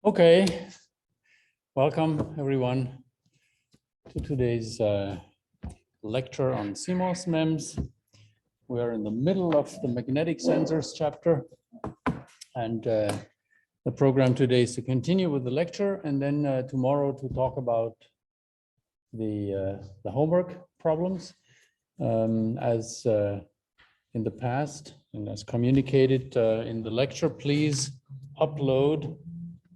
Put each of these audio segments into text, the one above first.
Okay, welcome everyone to today's lecture on CMOS MEMS. We are in the middle of the magnetic sensors chapter, and the program today is to continue with the lecture, and then tomorrow to talk about the homework problems. As in the past and as communicated in the lecture, please upload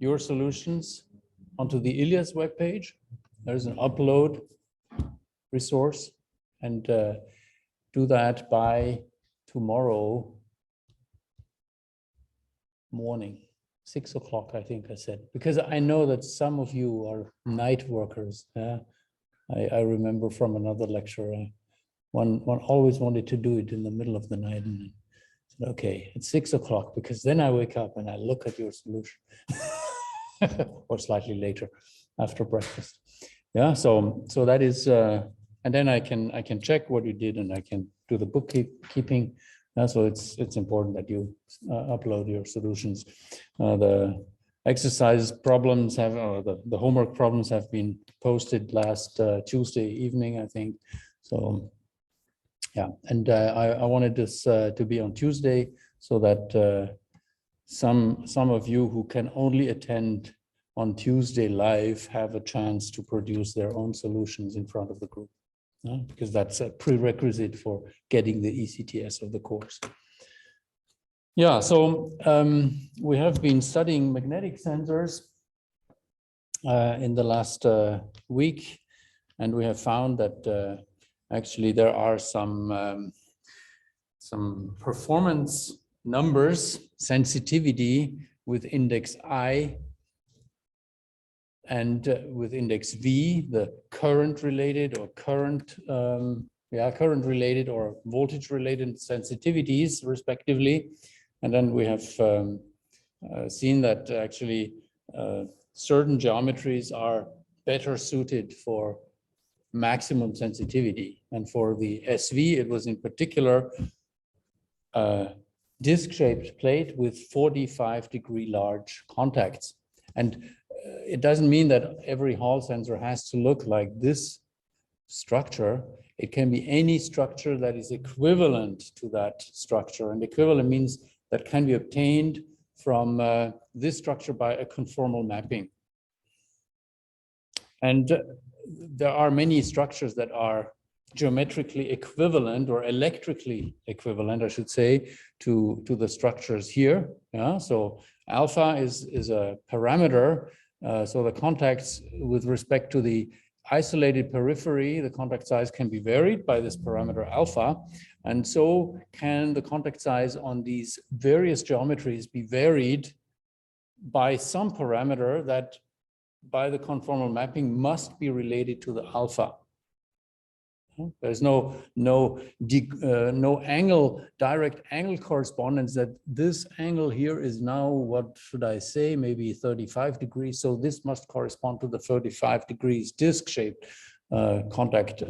your solutions onto the ILIAS webpage. There's an upload resource, and do that by tomorrow morning, 6 o'clock, I think I said, because I know that some of you are night workers. I remember from another lecture, one always wanted to do it in the middle of the night, and said, okay, it's 6 o'clock, because then I wake up and I look at your solution. Or slightly later after breakfast. Yeah, so that is, and then I can check what you did, and I can do the bookkeeping. So it's important that you upload your solutions. The exercise problems have, or the homework problems have been posted last Tuesday evening, I think. So yeah, and I wanted this to be on Tuesday so that some of you who can only attend on Tuesday live have a chance to produce their own solutions in front of the group, because that's a prerequisite for getting the ECTS of the course. Yeah, so we have been studying magnetic sensors in the last week, and we have found that actually there are some performance numbers, sensitivity with index I and with index V, the current related or current related or voltage related sensitivities respectively. And then we have seen that actually certain geometries are better suited for maximum sensitivity. And for the SV, it was in particular disc-shaped plate with 45-degree large contacts. And it doesn't mean that every Hall sensor has to look like this structure. It can be any structure that is equivalent to that structure. And equivalent means that can be obtained from this structure by a conformal mapping. And there are many structures that are geometrically equivalent, or electrically equivalent, I should say, to the structures here. Yeah, so alpha is a parameter. So the contacts with respect to the isolated periphery, the contact size can be varied by this parameter alpha. And so can the contact size on these various geometries be varied by some parameter that by the conformal mapping must be related to the alpha. There's no direct angle correspondence that this angle here is now, what should I say, maybe 35 degrees. So this must correspond to the 35 degrees disc-shaped contact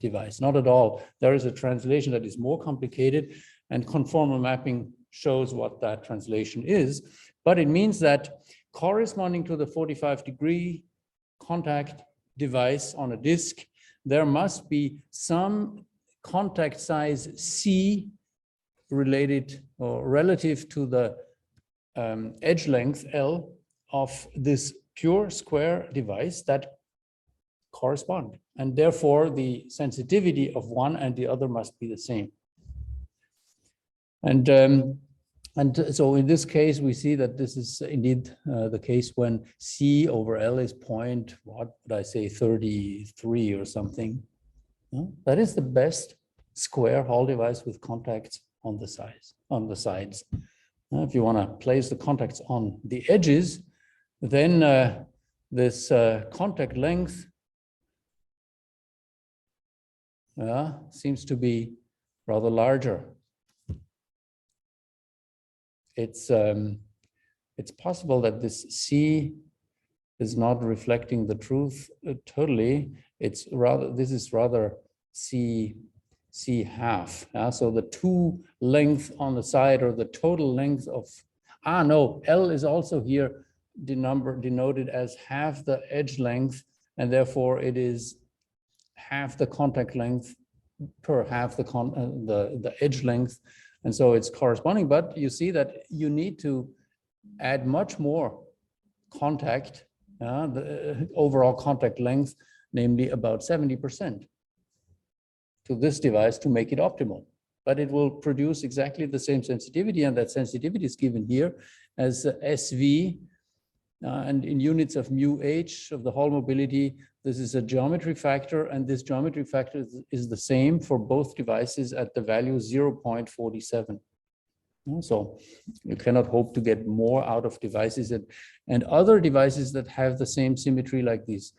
device. Not at all. There is a translation that is more complicated, and conformal mapping shows what that translation is. But it means that corresponding to the 45-degree contact device on a disc, there must be some contact size C related or relative to the edge length L of this pure square device that correspond. And therefore, the sensitivity of one and the other must be the same. And so in this case, we see that this is indeed the case when C over L is point, what would I say, 33 or something. That is the best square Hall device with contacts on the sides. If you want to place the contacts on the edges, then this contact length seems to be rather larger. It's possible that this C is not reflecting the truth totally. It's rather, this is rather C half. So the two length on the side, or the total length of, no, L is also here denoted as half the edge length, and therefore it is half the contact length per half the edge length, and so it's corresponding. But you see that you need to add much more contact, the overall contact length, namely about 70% to this device to make it optimal. But it will produce exactly the same sensitivity, and that sensitivity is given here as SV, and in units of mu h of the Hall mobility. This is a geometry factor, and this geometry factor is the same for both devices at the value 0.47. So you cannot hope to get more out of devices and other devices that have the same symmetry, like these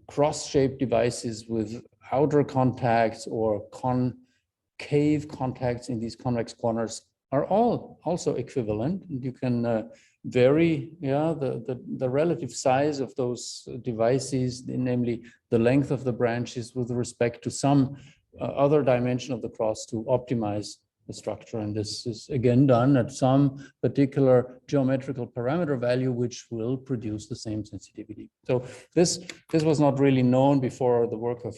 cross-shaped devices with outer contacts or concave contacts in these convex corners are all also equivalent. You can vary the relative size of those devices, namely the length of the branches with respect to some other dimension of the cross, to optimize the structure. And this is again done at some particular geometrical parameter value, which will produce the same sensitivity. So this was not really known before the work of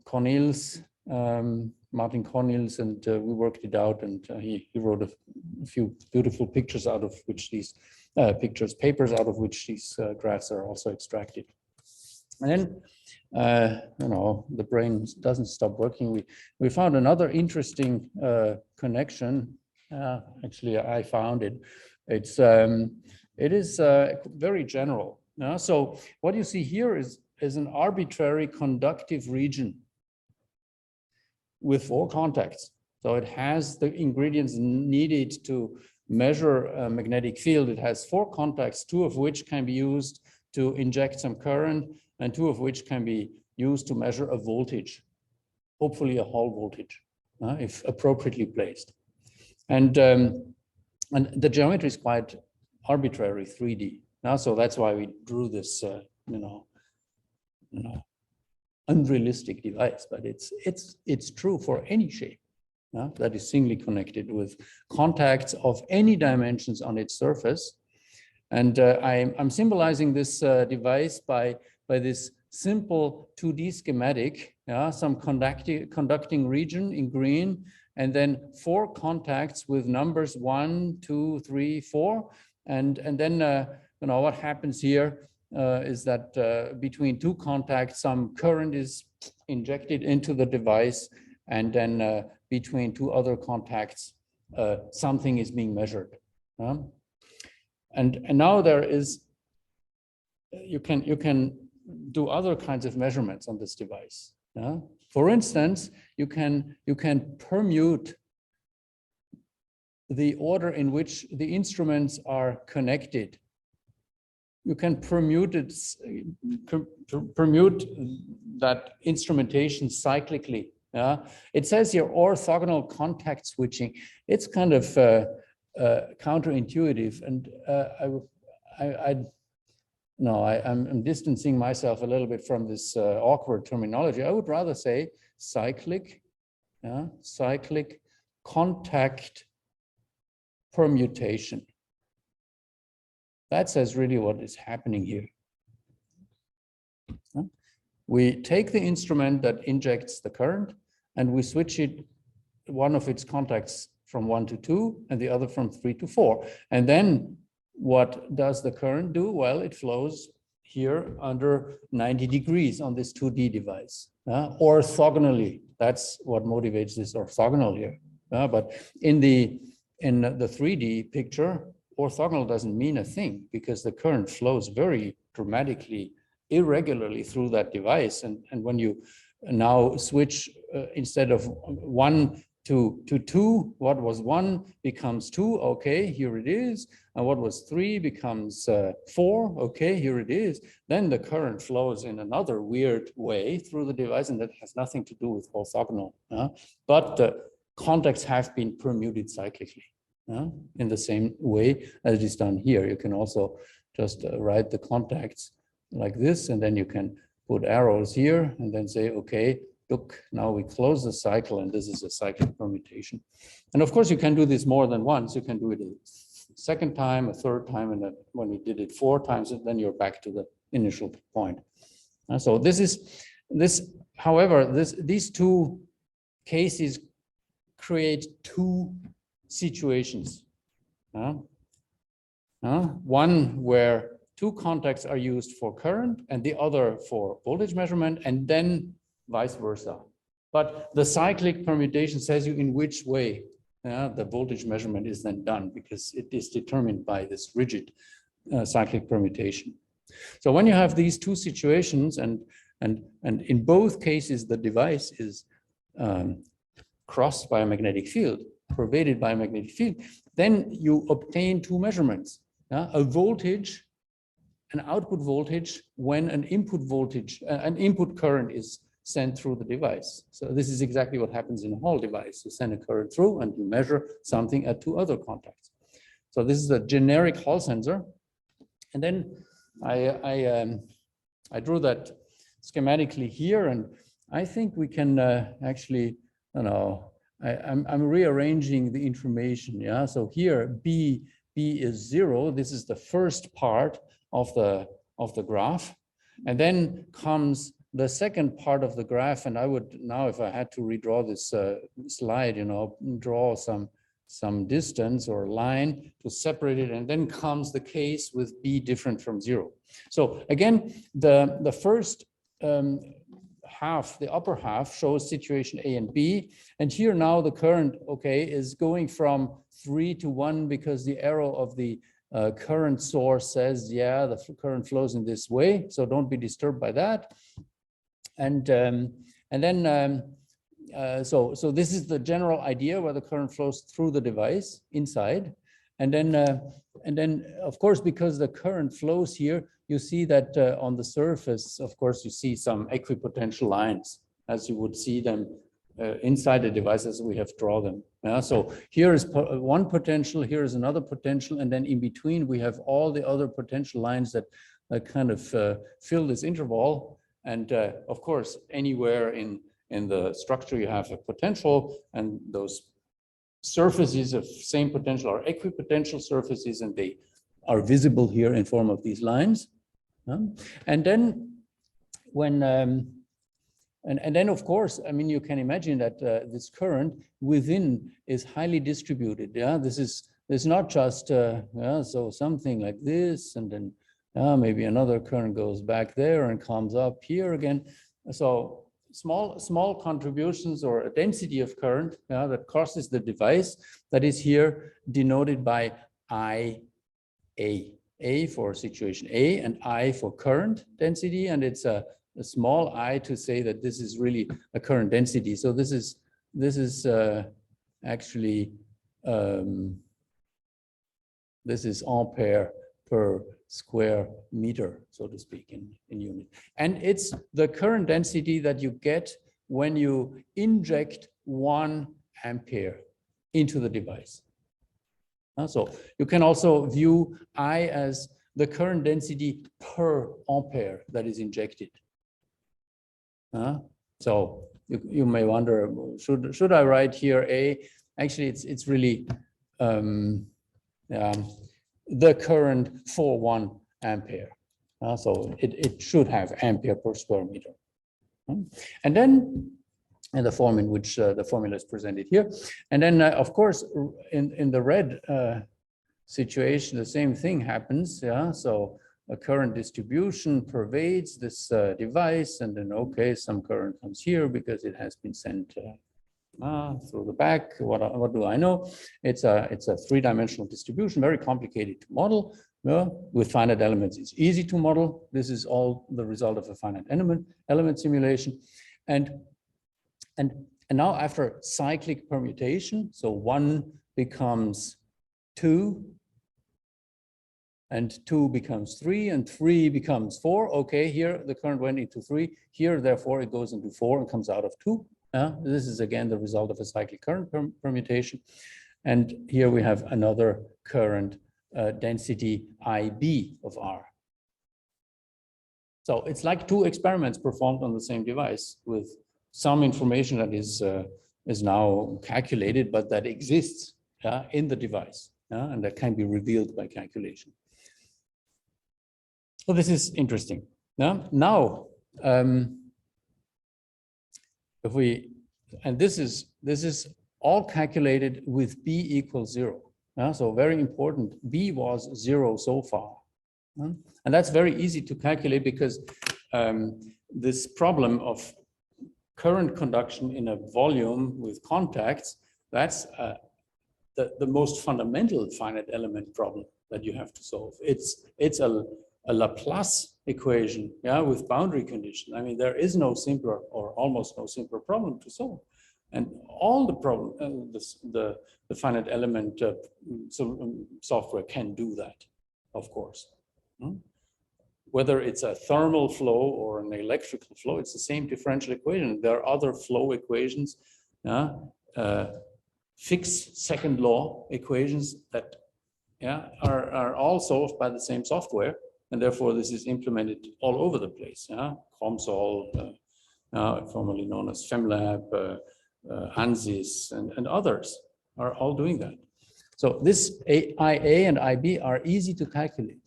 Cornels, Martin Cornels, and we worked it out, and he wrote a few beautiful pictures out of which these papers out of which these graphs are also extracted. And then the brain doesn't stop working. We found another interesting connection. Actually, I found it. It is very general. So what you see here is an arbitrary conductive region with 4 contacts. So it has the ingredients needed to measure a magnetic field. It has 4 contacts, 2 of which can be used to inject some current, and 2 of which can be used to measure a voltage, hopefully a Hall voltage, if appropriately placed. And the geometry is quite arbitrary, 3D. So that's why we drew this, unrealistic device, but it's true for any shape that is singly connected with contacts of any dimensions on its surface. And I'm symbolizing this device by this simple 2D schematic, some conducting region in green, and then 4 contacts with numbers 1, 2, 3, 4, and then what happens here is that between 2 contacts, some current is injected into the device, and then between 2 other contacts, something is being measured. And now there is, you can do other kinds of measurements on this device. For instance, you can permute the order in which the instruments are connected. You can permute that instrumentation cyclically. It says here orthogonal contact switching. It's kind of counterintuitive, and I'm distancing myself a little bit from this awkward terminology. I would rather say cyclic contact permutation. That says really what is happening here. We take the instrument that injects the current and we switch it, one of its contacts from 1 to 2 and the other from 3 to 4. And then what does the current do? Well, it flows here under 90 degrees on this 2D device, orthogonally. That's what motivates this orthogonal here. But in the 3D picture, orthogonal doesn't mean a thing because the current flows very dramatically, irregularly through that device. And when you now switch instead of 1 to 2, what was 1 becomes 2, okay, here it is. And what was 3 becomes 4, okay, here it is. Then the current flows in another weird way through the device, and that has nothing to do with orthogonal. But the contacts have been permuted cyclically. In the same way as it is done here. You can also just write the contacts like this, and then you can put arrows here and then say, okay, look, now we close the cycle, and this is a cyclic permutation. And of course, you can do this more than once. You can do it second time, a third time, and then when you did it 4 times, then you're back to the initial point. So however, these two cases create two situations. One where two contacts are used for current and the other for voltage measurement, and then vice versa. But the cyclic permutation says you in which way the voltage measurement is then done, because it is determined by this rigid cyclic permutation. So when you have these two situations, and in both cases the device is crossed by a magnetic field, pervaded by a magnetic field, then you obtain two measurements: a voltage, an output voltage, when an input voltage, an input current is sent through the device. So this is exactly what happens in a Hall device. You send a current through and you measure something at two other contacts. So this is a generic Hall sensor. And then I drew that schematically here, and I think we can actually, I'm rearranging the information. Yeah, so here B is 0. This is the first part of the graph, and then comes the second part of the graph. And I would now, if I had to redraw this slide, draw some distance or line to separate it, and then comes the case with B different from 0. So again, the first half, the upper half, shows situation A and B, and here now the current, is going from 3 to 1 because the arrow of the current source says, the current flows in this way, so don't be disturbed by that. And then so this is the general idea where the current flows through the device inside, and then of course, because the current flows here, you see that on the surface, of course, you see some equipotential lines as you would see them inside the device as we have drawn them. So here is one potential, here is another potential, and then in between we have all the other potential lines that kind of fill this interval. And of course, anywhere in the structure you have a potential, and those surfaces of same potential are equipotential surfaces, and they are visible here in form of these lines. And then when and then of course, I mean, you can imagine that this current within is highly distributed. This is not just so something like this, and then maybe another current goes back there and comes up here again. So small contributions, or a density of current that crosses the device, that is here denoted by IA. A for situation A and I for current density, and it's a small I to say that this is really a current density. So this is actually this is ampere per square meter, so to speak, in unit. And it's the current density that you get when you inject 1 ampere into the device. So you can also view I as the current density per ampere that is injected. So you may wonder, should I write here A? Actually, it's really the current for 1 ampere. So it should have ampere per square meter. And then the form in which the formula is presented here. And then, of course, in the red situation, the same thing happens. So a current distribution pervades this device, and then, some current comes here because it has been sent through the back. What do I know? It's a 3-dimensional distribution, very complicated to model. With finite elements, it's easy to model. This is all the result of a finite element simulation. And now after cyclic permutation, so 1 becomes 2, and 2 becomes 3, and 3 becomes 4. Okay, here the current went into 3. Here, therefore, it goes into 4 and comes out of 2. This is again the result of a cyclic current permutation. And here we have another current density IB of R. So it's like 2 experiments performed on the same device with some information that is now calculated, but that exists in the device. and that can be revealed by calculation. So this is interesting. Now, if we, and this is all calculated with b equals 0. So very important, b was 0 so far. And that's very easy to calculate because this problem of current conduction in a volume with contacts, that's the most fundamental finite element problem that you have to solve. It's a Laplace equation, with boundary condition. I mean, there is no simpler or almost no simpler problem to solve. And all the problem, the finite element software can do that, of course. Whether it's a thermal flow or an electrical flow, it's the same differential equation. There are other flow equations, fixed second law equations that are all solved by the same software. And therefore, this is implemented all over the place. COMSOL, formerly known as FEMLAB, ANSYS, and others are all doing that. So this IA and IB are easy to calculate.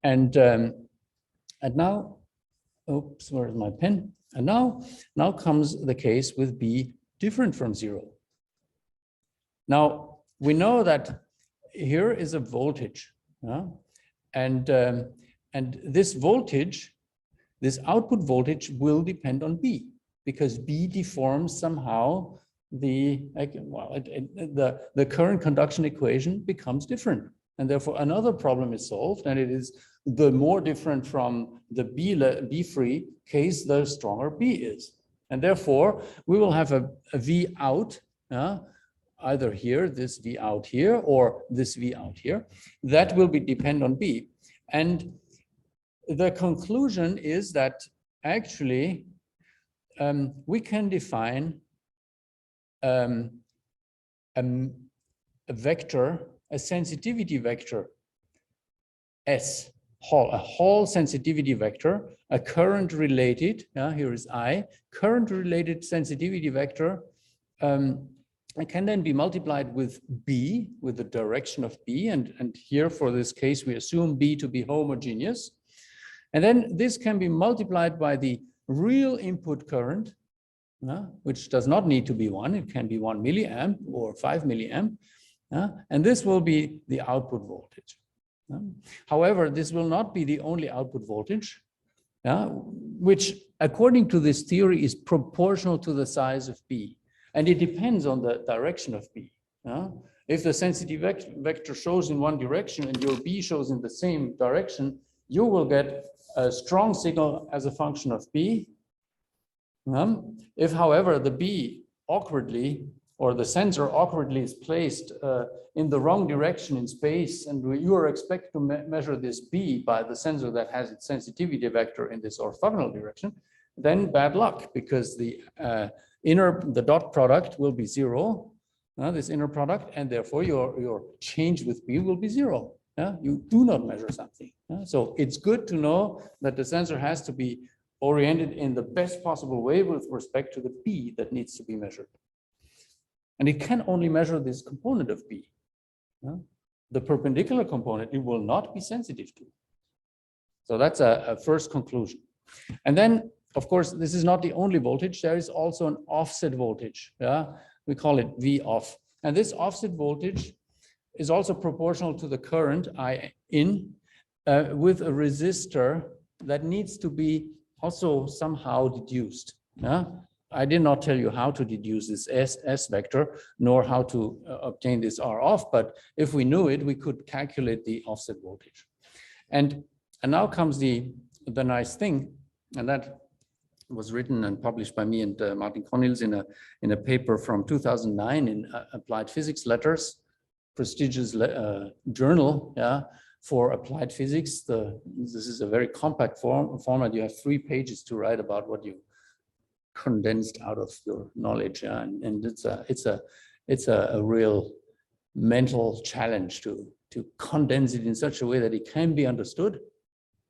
And now, oops, where is my pen? And now comes the case with B different from 0. Now, we know that here is a voltage. And this voltage, this output voltage will depend on B, because B deforms somehow the current conduction equation becomes different. And therefore another problem is solved, and it is the more different from the B free case, the stronger B is. And therefore we will have a V out, either here, this V out here, or this V out here, that will depend on B. And the conclusion is that actually we can define a vector, a sensitivity vector S, a Hall sensitivity vector, a current related, here is I, current related sensitivity vector, it can then be multiplied with B, with the direction of B, and here for this case we assume B to be homogeneous. And then this can be multiplied by the real input current, which does not need to be 1, it can be 1 milliamp or 5 milliamp, and this will be the output voltage. However, this will not be the only output voltage, which according to this theory is proportional to the size of B. And it depends on the direction of B. If the sensitivity vector shows in one direction and your B shows in the same direction, you will get a strong signal as a function of B. If, however, the B awkwardly, or the sensor awkwardly is placed in the wrong direction in space, and you are expected to measure this B by the sensor that has its sensitivity vector in this orthogonal direction, then bad luck, because the dot product will be 0, this inner product, and therefore your change with B will be 0. You do not measure something. So it's good to know that the sensor has to be oriented in the best possible way with respect to the B that needs to be measured. And it can only measure this component of B. The perpendicular component, it will not be sensitive to. So that's a first conclusion. And then, of course, this is not the only voltage. There is also an offset voltage. We call it V off. And this offset voltage is also proportional to the current I in with a resistor that needs to be also somehow deduced. I did not tell you how to deduce this S vector, nor how to obtain this R off, but if we knew it, we could calculate the offset voltage. And now comes the nice thing, and that was written and published by me and Martin Connils in a paper from 2009 in Applied Physics Letters, prestigious journal, for applied physics. This is a very compact format. You have 3 pages to write about what you condensed out of your knowledge, and it's a real mental challenge to condense it in such a way that it can be understood,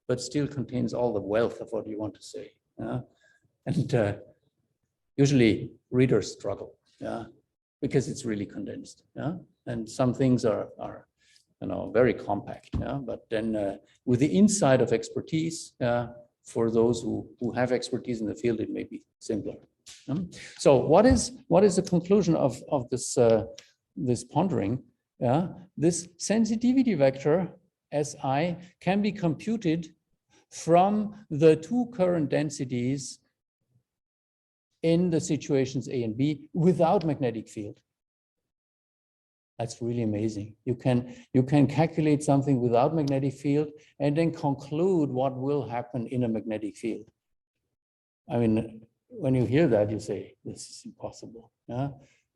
but still contains all the wealth of what you want to say. And usually readers struggle. because it's really condensed. Yeah, and some things are very compact. Yeah, but then with the insight of expertise, for those who have expertise in the field, it may be simpler. So what is the conclusion of this this pondering? Yeah, this sensitivity vector Si can be computed from the two current densities in the situations A and B without magnetic field. That's really amazing. You can calculate something without magnetic field and then conclude what will happen in a magnetic field. I mean, when you hear that, you say, this is impossible. Yeah,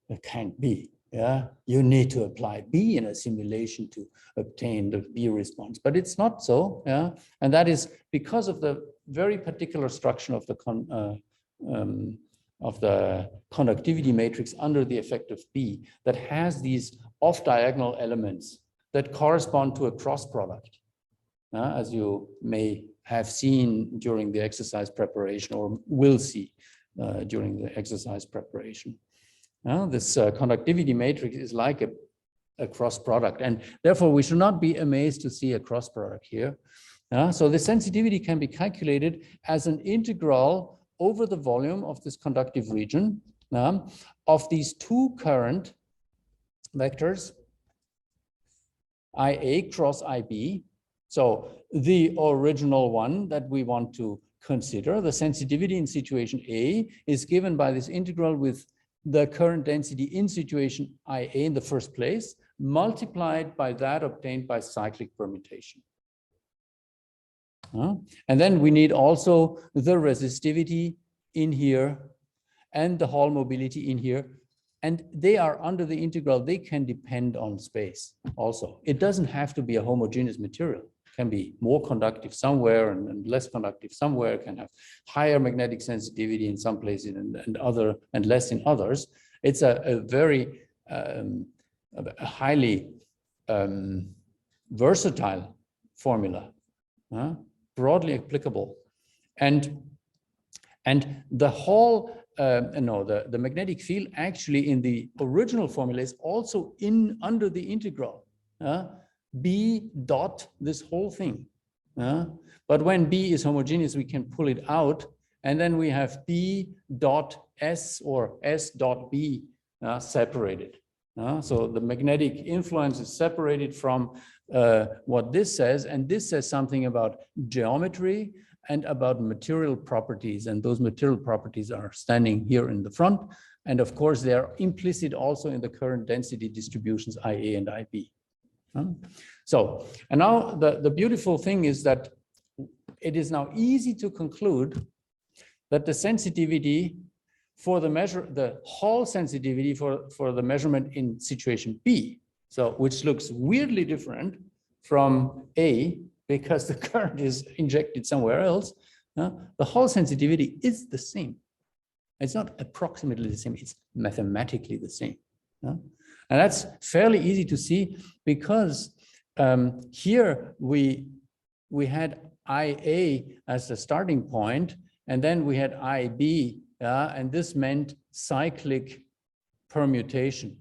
it can't be. Yeah, you need to apply B in a simulation to obtain the B response, but it's not so. Yeah, and that is because of the very particular structure of the conductivity matrix under the effect of B that has these off-diagonal elements that correspond to a cross product, as you may have seen during the exercise preparation or will see during the exercise preparation. This conductivity matrix is like a cross product, and therefore we should not be amazed to see a cross product here. So the sensitivity can be calculated as an integral over the volume of this conductive region of these two current vectors, IA cross IB. So the original one that we want to consider, the sensitivity in situation A, is given by this integral with the current density in situation IA in the first place, multiplied by that obtained by cyclic permutation. And then we need also the resistivity in here and the Hall mobility in here. And they are under the integral, they can depend on space also. It doesn't have to be a homogeneous material. It can be more conductive somewhere and less conductive somewhere. It can have higher magnetic sensitivity in some places and less in others. It's a very highly versatile formula, broadly applicable. And the Hall, the magnetic field actually in the original formula is also under the integral, B dot this whole thing. But when B is homogeneous, we can pull it out, and then we have B dot S or S dot B separated. So the magnetic influence is separated from what this says, and this says something about geometry and about material properties, and those material properties are standing here in the front, and of course they are implicit also in the current density distributions IA and IB. So, and now the beautiful thing is that it is now easy to conclude that the sensitivity for the Hall sensitivity for the measurement in situation B, so which looks weirdly different from A because the current is injected somewhere else, the Hall sensitivity is the same. It's not approximately the same, it's mathematically the same. And that's fairly easy to see because here we had IA as the starting point, and then we had IB, and this meant cyclic permutation.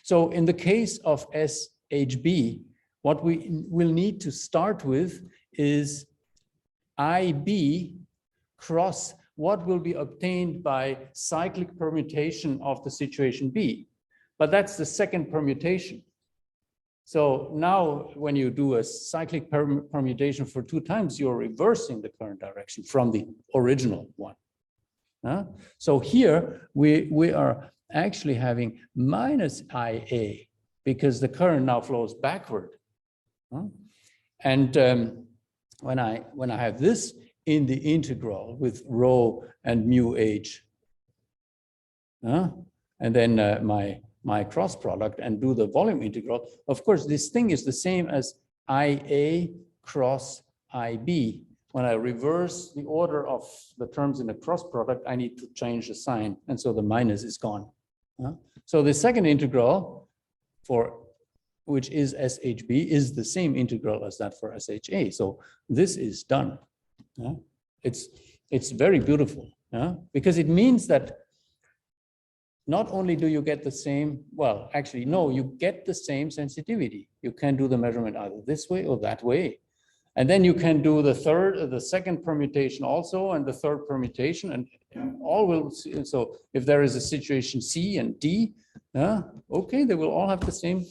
So in the case of SHB, what we will need to start with is IB cross what will be obtained by cyclic permutation of the situation B. But that's the second permutation. So now when you do a cyclic permutation for 2 times, you're reversing the current direction from the original one. So here we are actually having minus IA because the current now flows backward. And when I have this in the integral with rho and mu h, and then my cross product and do the volume integral, of course, this thing is the same as IA cross IB. When I reverse the order of the terms in a cross product, I need to change the sign, and so the minus is gone. So the second integral which is SHB is the same integral as that for SHA. So this is done. It's very beautiful, because it means that not only do you get the same, well, actually, no, you get the same sensitivity. You can do the measurement either this way or that way. And then you can do the second permutation also, and the third permutation, and all will, so if there is a situation C and D, okay, they will all have the same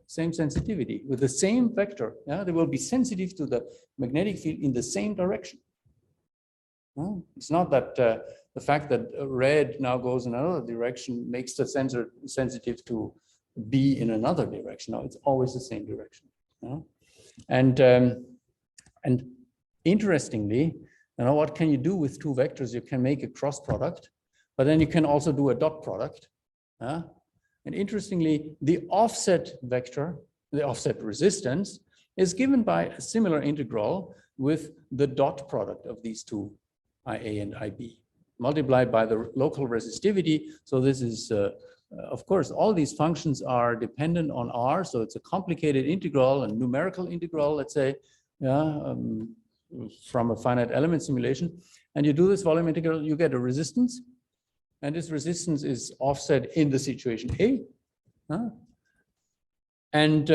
sensitivity with the same vector. They will be sensitive to the magnetic field in the same direction. It's not that the fact that red now goes in another direction makes the sensor sensitive to B in another direction. No, it's always the same direction. And interestingly, what can you do with two vectors? You can make a cross product, but then you can also do a dot product. And interestingly, the offset vector, the offset resistance, is given by a similar integral with the dot product of these two, IA and IB, multiplied by the local resistivity. So this is, of course, all these functions are dependent on R, so it's a complicated integral, a numerical integral, let's say, from a finite element simulation. And you do this volume integral, you get a resistance, and this resistance is offset in the situation A. And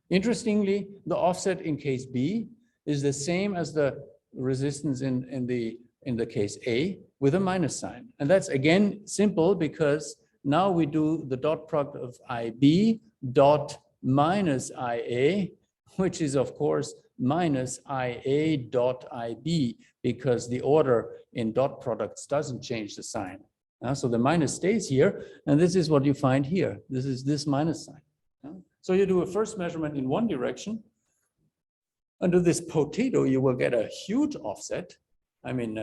interestingly, the offset in case B is the same as the resistance in the case A with a minus sign. And that's again simple because now we do the dot product of IB dot minus IA, which is of course minus IA dot IB, because the order in dot products doesn't change the sign. So the minus stays here, and this is what you find here. This is this minus sign. So you do a first measurement in one direction. Under this potato, you will get a huge offset. I mean,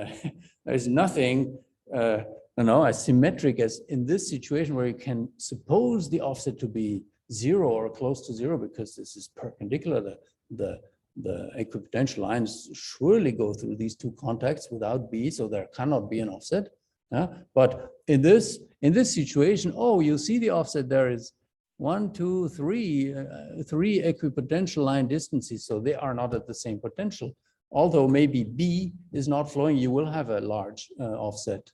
there's nothing as symmetric as in this situation where you can suppose the offset to be 0 or close to 0 because this is perpendicular. The equipotential lines surely go through these two contacts without B, so there cannot be an offset. But in this situation, you see the offset there is 1, 2, 3, 3 equipotential line distances, so they are not at the same potential. Although maybe B is not flowing, you will have a large offset.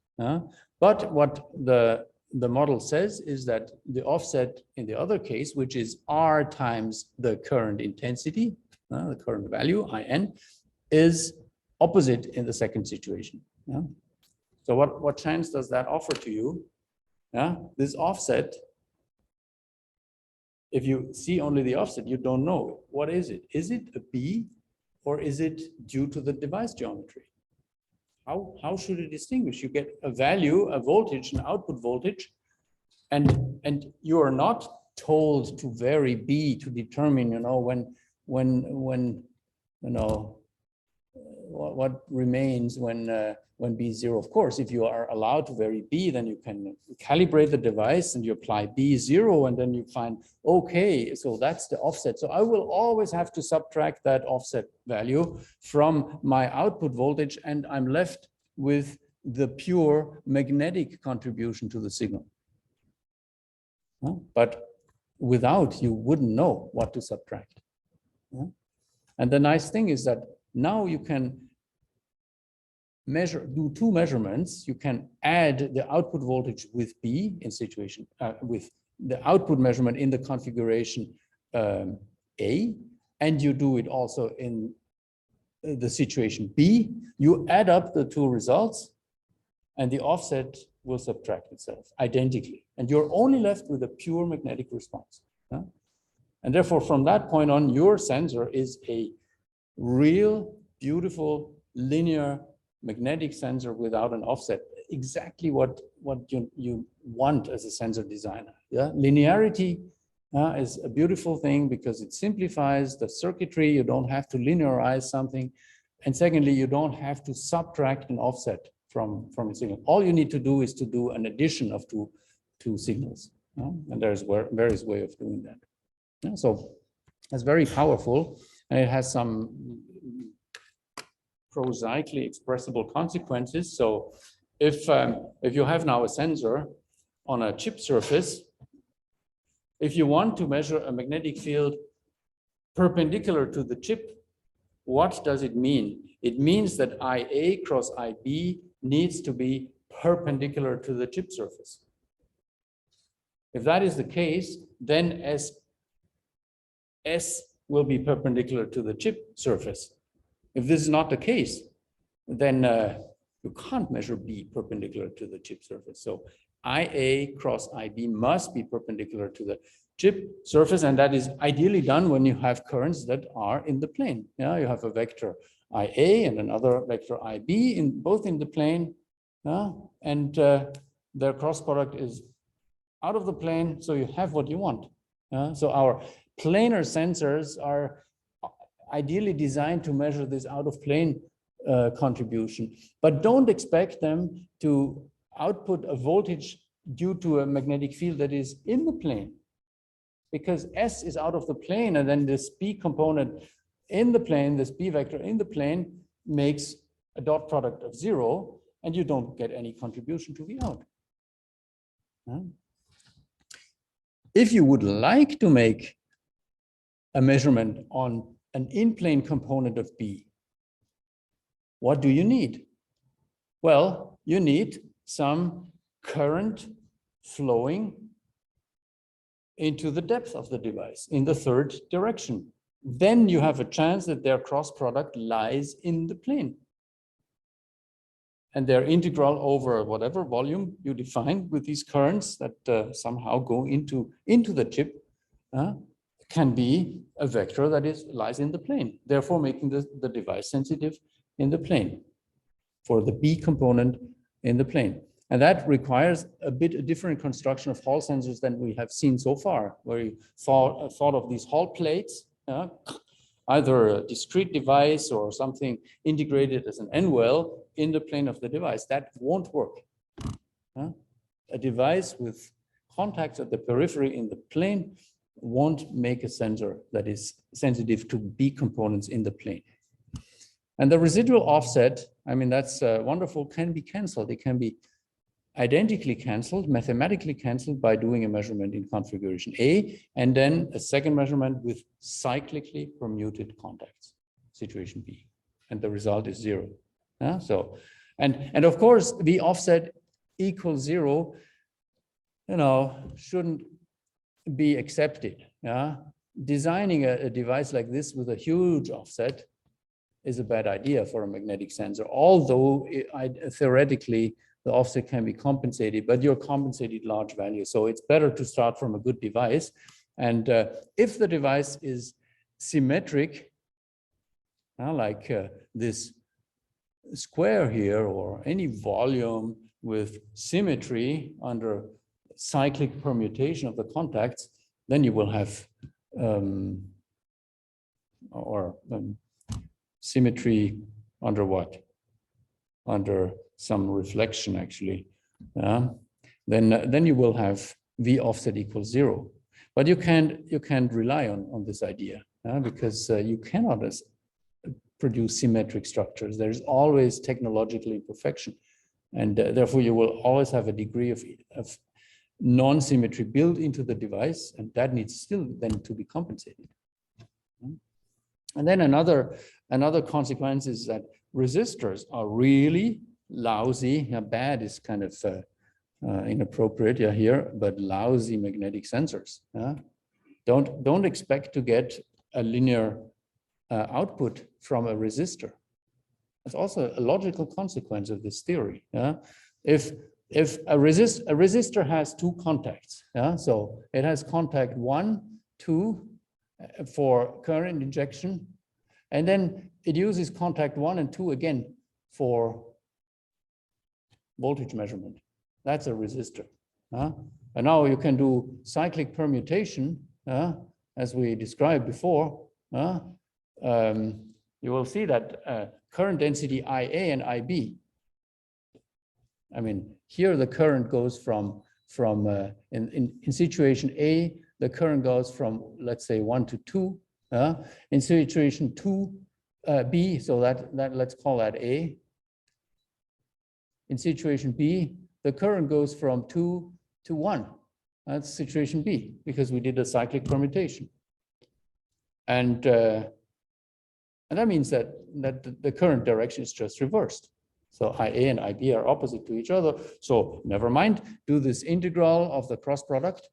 But what the model says is that the offset in the other case, which is R times the current intensity, the current value, IN, is opposite in the second situation. So what chance does that offer to you? This offset, if you see only the offset, you don't know. What is it? Is it a B or is it due to the device geometry? How should it distinguish? You get a value, a voltage, an output voltage, and you are not told to vary B to determine, when what remains when B is 0. Of course, if you are allowed to vary B, then you can calibrate the device and you apply B 0, and then you find, okay, so that's the offset. So I will always have to subtract that offset value from my output voltage, and I'm left with the pure magnetic contribution to the signal. But without, you wouldn't know what to subtract. And the nice thing is that now you can do two measurements. You can add the output voltage with B in situation, with the output measurement in the configuration A, and you do it also in the situation B. You add up the two results and the offset will subtract itself identically. And you're only left with a pure magnetic response. And therefore, from that point on, your sensor is a real, beautiful, linear magnetic sensor without an offset. Exactly what you want as a sensor designer. Linearity is a beautiful thing because it simplifies the circuitry. You don't have to linearize something. And secondly, you don't have to subtract an offset from a signal. All you need to do is to do an addition of two signals. And there's various ways of doing that. So it's very powerful, and it has some prosaically expressible consequences. So if you have now a sensor on a chip surface, if you want to measure a magnetic field perpendicular to the chip, what does it mean? It means that IA cross IB needs to be perpendicular to the chip surface. If that is the case, then S will be perpendicular to the chip surface. If this is not the case, then you can't measure B perpendicular to the chip surface. So IA cross IB must be perpendicular to the chip surface, and that is ideally done when you have currents that are in the plane. Yeah, you have a vector IA and another vector IB both in the plane, and their cross product is out of the plane, so you have what you want. So our planar sensors are ideally designed to measure this out of plane contribution, but don't expect them to output a voltage due to a magnetic field that is in the plane, because S is out of the plane, and then this B component in the plane, this B vector in the plane, makes a dot product of 0, and you don't get any contribution to V out. If you would like to make a measurement on an in-plane component of B, what do you need? Well, you need some current flowing into the depth of the device in the third direction. Then you have a chance that their cross product lies in the plane. And their integral over whatever volume you define with these currents that somehow go into the chip can be a vector that lies in the plane, therefore making the device sensitive in the plane for the B component in the plane. And that requires a different construction of Hall sensors than we have seen so far, where you thought of these Hall plates, either a discrete device or something integrated as an N-well in the plane of the device. That won't work. A device with contacts at the periphery in the plane won't make a sensor that is sensitive to B components in the plane. And the residual offset, I mean, that's wonderful, can be canceled. It can be identically canceled, mathematically canceled by doing a measurement in configuration A, and then a second measurement with cyclically permuted contacts, situation B, and the result is 0. So, and of course, the offset equals 0, shouldn't be accepted. Designing a device like this with a huge offset is a bad idea for a magnetic sensor, although theoretically, the offset can be compensated, but you're compensated large values. So it's better to start from a good device. And if the device is symmetric, like this square here, or any volume with symmetry under cyclic permutation of the contacts, then you will have symmetry under what? Under some reflection, actually. Then you will have V offset equals 0. But you can't rely on this idea because you cannot produce symmetric structures. There's always technological imperfection, and therefore you will always have a degree of non-symmetry built into the device, and that needs still then to be compensated. And then another consequence is that resistors are really lousy. Bad is kind of inappropriate here, but lousy magnetic sensors. Don't expect to get a linear output from a resistor. That's also a logical consequence of this theory. If a resistor has two contacts, so it has contact 1, 2 for current injection, and then it uses contact 1 and 2 again for voltage measurement. That's a resistor. And now you can do cyclic permutation, as we described before. You will see that current density IA and IB. I mean, here the current goes from in situation A, the current goes from, let's say, 1 to 2. In situation 2, B, so that let's call that A. In situation B, the current goes from 2 to 1. That's situation B, because we did a cyclic permutation. And that means that the current direction is just reversed. So IA and IB are opposite to each other. So never mind, do this integral of the cross product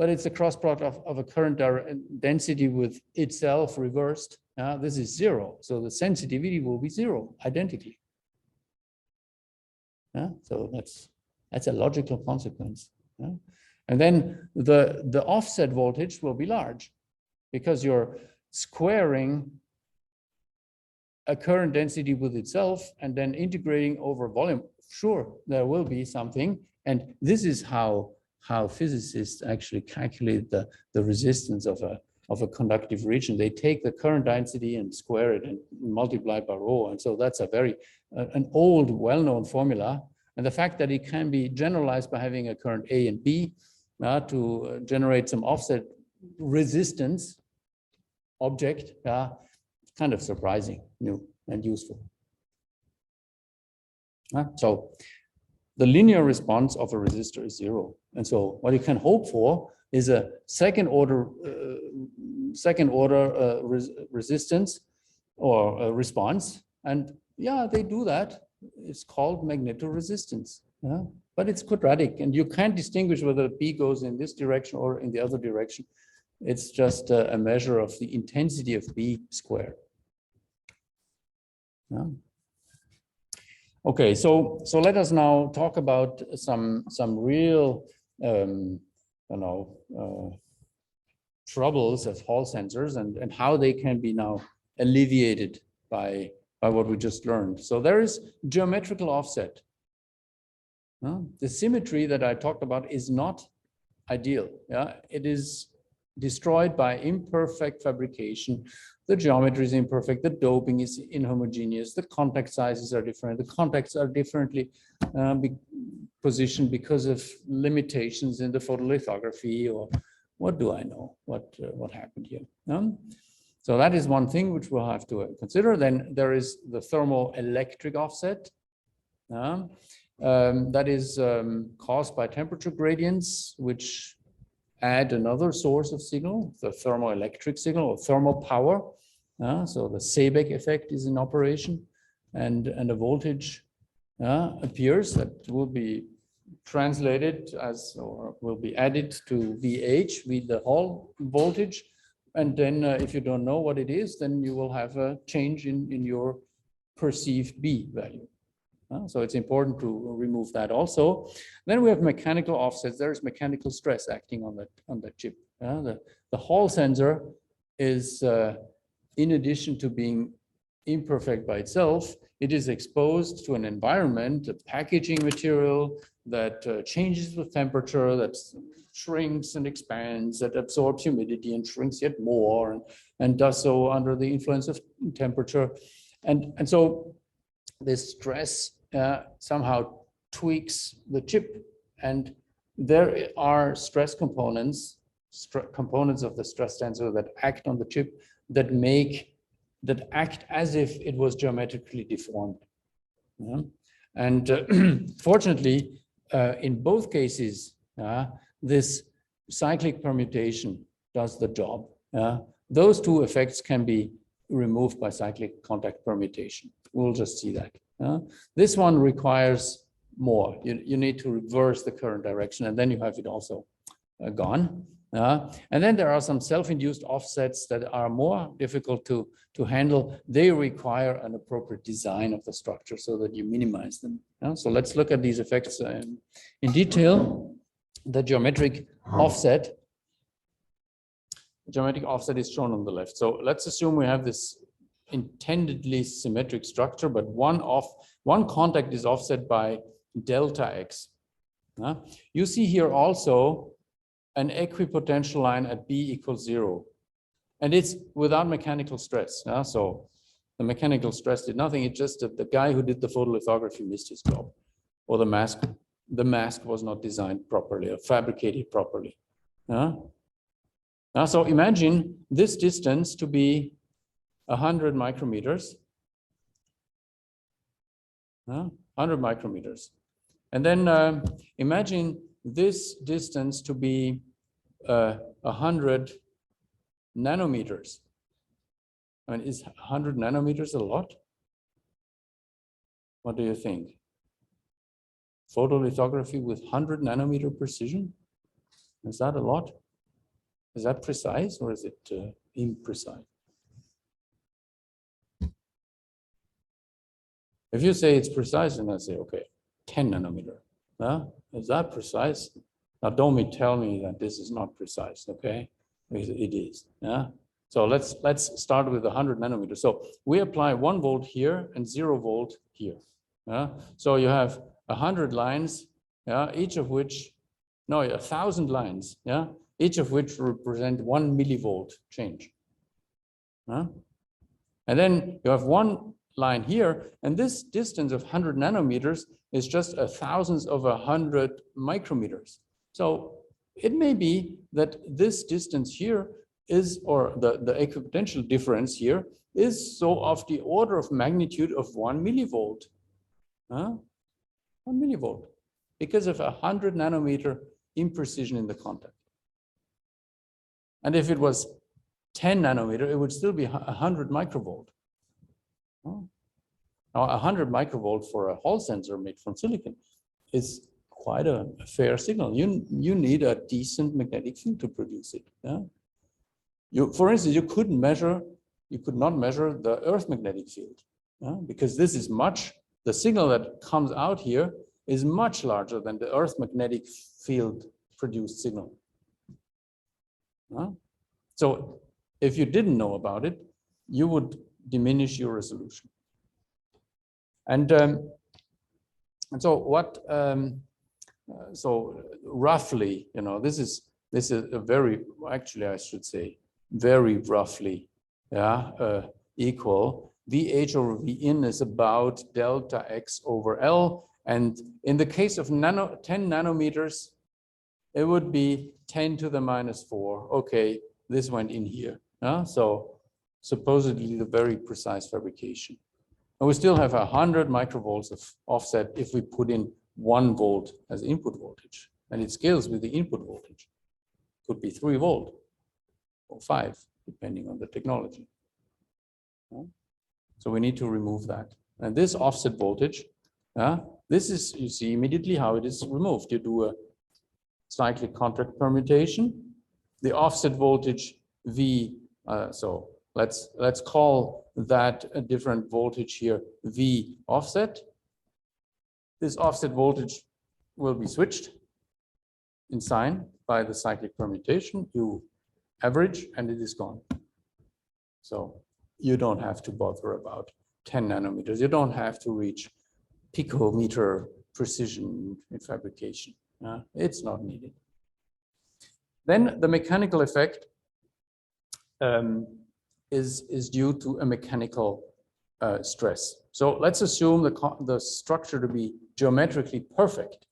but it's a cross product of a current density with itself reversed. This is 0. So the sensitivity will be 0 identically. So that's a logical consequence. And then the offset voltage will be large because you're squaring a current density with itself and then integrating over volume. Sure, there will be something. And this is how physicists actually calculate the resistance of a conductive region. They take the current density and square it and multiply by rho. And so that's a very, an old, well-known formula. And the fact that it can be generalized by having a current A and B to generate some offset resistance object, kind of surprising, new and useful. So the linear response of a resistor is 0. And so what you can hope for is a second order resistance or response. And yeah, they do that. It's called magnetoresistance. But it's quadratic, and you can't distinguish whether B goes in this direction or in the other direction. It's just a measure of the intensity of B squared. Okay, so let us now talk about some real troubles of Hall sensors and how they can be now alleviated by what we just learned. So there is geometrical offset. The symmetry that I talked about is not ideal. It is destroyed by imperfect fabrication. The geometry is imperfect, the doping is inhomogeneous, the contact sizes are different, the contacts are differently positioned because of limitations in the photolithography, or what do I know, what happened here. So that is one thing which we'll have to consider. Then there is the thermoelectric offset. That is caused by temperature gradients, which add another source of signal, the thermoelectric signal or thermal power. So the Seebeck effect is in operation, and a voltage appears that will be translated as, or will be added to VH with the Hall voltage. And then if you don't know what it is, then you will have a change in your perceived B value. So it's important to remove that also. Then we have mechanical offsets. There's mechanical stress acting on that chip. The Hall sensor is, in addition to being imperfect by itself, it is exposed to an environment, a packaging material that changes with temperature, that shrinks and expands, that absorbs humidity and shrinks yet more, and does so under the influence of temperature. And so this stress somehow tweaks the chip, and there are stress components of the stress tensor that act on the chip that act as if it was geometrically deformed. And fortunately, in both cases, this cyclic permutation does the job. Those two effects can be removed by cyclic contact permutation. We'll just see that. This one requires more. You need to reverse the current direction, and then you have it also gone. And then there are some self-induced offsets that are more difficult to handle. They require an appropriate design of the structure so that you minimize them. So let's look at these effects in detail. The geometric offset. The geometric offset is shown on the left. So let's assume we have this intendedly symmetric structure, but one contact is offset by delta X. You see here also an equipotential line at B equals 0. And it's without mechanical stress. So the mechanical stress did nothing. It's just that the guy who did the photolithography missed his job, or the mask was not designed properly or fabricated properly. So imagine this distance to be 100 micrometers. 100 micrometers. And then imagine this distance to be 100 nanometers. I mean, is 100 nanometers a lot? What do you think? Photolithography with 100 nanometer precision? Is that a lot? Is that precise or is it imprecise? If you say it's precise, then I say, okay, 10 nanometer. Is that precise? Now, don't tell me that this is not precise, okay? It is. Yeah. So let's start with 100 nanometers. So we apply 1 volt here and 0 volt here. Yeah. So you have 100 lines, yeah, each of which, no, 1,000 lines, yeah, each of which represent 1 millivolt change. Yeah. And then you have 1 line here, and this distance of 100 nanometers is just a thousandth of 100 micrometers. So it may be that this distance here is, or the equipotential difference here is so of the order of magnitude of 1 millivolt. 1 millivolt, because of 100 nanometer imprecision in the contact. And if it was 10 nanometer, it would still be 100 microvolt. Now, 100 microvolt for a Hall sensor made from silicon is quite a fair signal. You need a decent magnetic field to produce it. Yeah? For instance, you could not measure the Earth magnetic field, because this is the signal that comes out here is much larger than the Earth magnetic field produced signal. So if you didn't know about it, you would diminish your resolution. And so what? So roughly, this is a very, actually I should say, very roughly, equal. VH over Vin is about delta X over L. And in the case of 10 nanometers, it would be 10 to the minus 4. Okay, this went in here. So supposedly the very precise fabrication. And we still have 100 microvolts of offset if we put in 1 volt as input voltage. And it scales with the input voltage. Could be 3 volt or 5, depending on the technology. So we need to remove that. And this offset voltage, this is, you see immediately how it is removed. You do a cyclic contract permutation. The offset voltage V, so let's call that a different voltage here, V offset. This offset voltage will be switched in sign by the cyclic permutation. You average and it is gone. So you don't have to bother about 10 nanometers. You don't have to reach picometer precision in fabrication. It's not needed. Then the mechanical effect is due to a mechanical stress. So let's assume the structure to be geometrically perfect,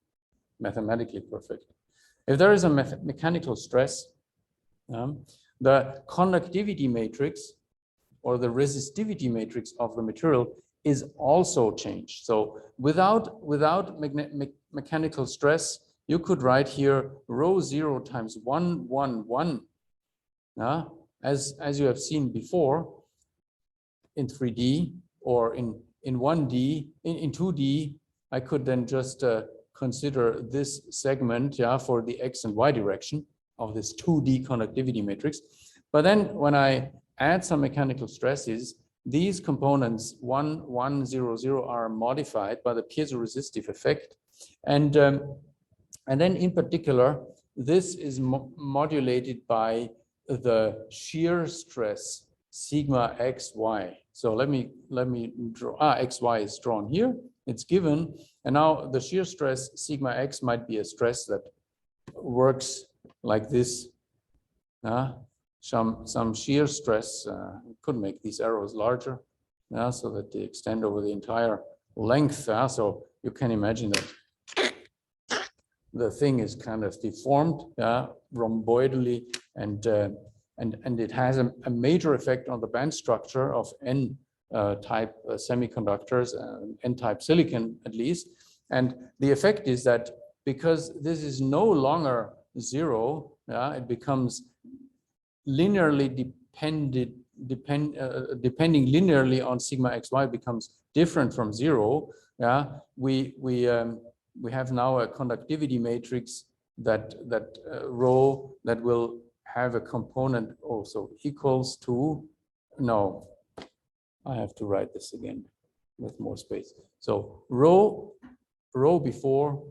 mathematically perfect. If there is a mechanical stress, the conductivity matrix or the resistivity matrix of the material is also changed. So without mechanical stress, you could write here rho 0 times 1, 1, 1. As you have seen before in 3D or in 1D, in 2D, I could then just consider this segment for the X and Y direction of this 2D conductivity matrix. But then when I add some mechanical stresses, these components 1, 1, 0, 0 are modified by the piezoresistive effect. And then in particular, this is modulated by the shear stress sigma xy. So let me draw, xy is drawn here, it's given. And now the shear stress sigma x might be a stress that works like this. Some shear stress could make these arrows larger, so that they extend over the entire length. So you can imagine that the thing is kind of deformed, rhomboidally, and it has a major effect on the band structure of N-type semiconductors, N-type silicon at least. And the effect is that because this is no longer 0, it becomes linearly depending linearly on sigma xy becomes different from 0. We have now a conductivity matrix that rho that will have a component also equals to, no, I have to write this again with more space. So rho before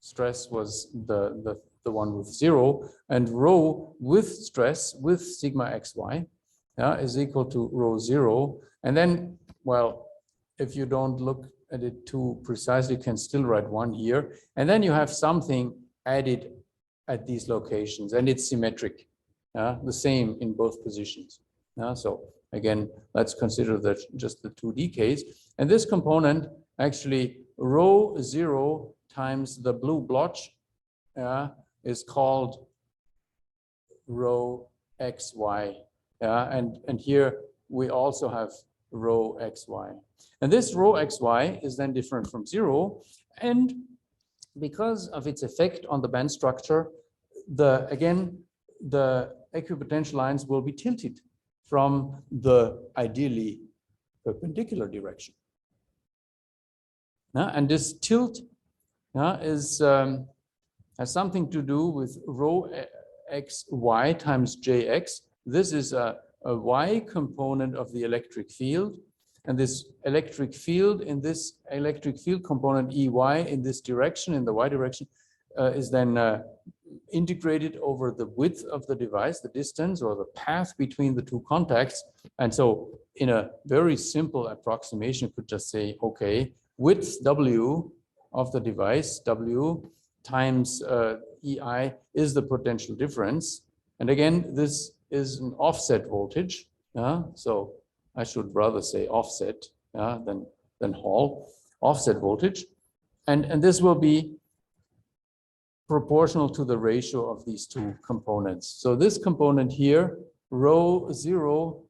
stress was the one with 0, and rho with stress with sigma xy is equal to rho 0. And then, well, if you don't look at it too precisely, you can still write 1 here. And then you have something added at these locations, and it's symmetric, the same in both positions. So again, let's consider that just the 2D case. And this component, actually, rho 0 times the blue blotch is called rho xy. And here we also have rho xy. And this rho xy is then different from 0. And because of its effect on the band structure, again, the equipotential lines will be tilted from the ideally perpendicular direction. And this tilt has something to do with rho xy times jx. This is a y component of the electric field. And this electric field in this electric field component EY in this direction, in the y direction, is then integrated over the width of the device, the distance or the path between the two contacts. And so in a very simple approximation, you could just say, okay, width W of the device, W times EI is the potential difference. And again, this is an offset voltage. So I should rather say offset than Hall, offset voltage. And this will be proportional to the ratio of these two components. So this component here, rho 0,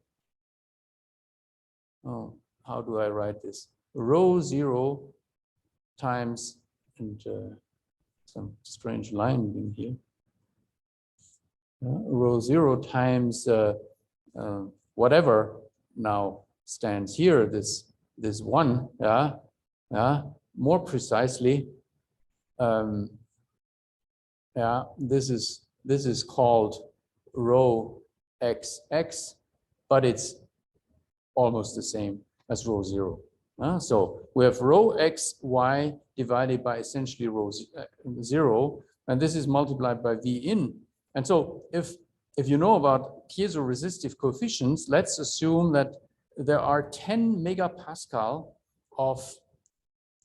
how do I write this? Rho 0 times, and some strange line in here. Rho 0 times whatever now stands here, this 1, more precisely, this is called rho xx, but it's almost the same as rho 0. So we have rho xy divided by essentially rho 0, and this is multiplied by V in. And so if you know about piezoresistive coefficients, let's assume that there are 10 megapascal of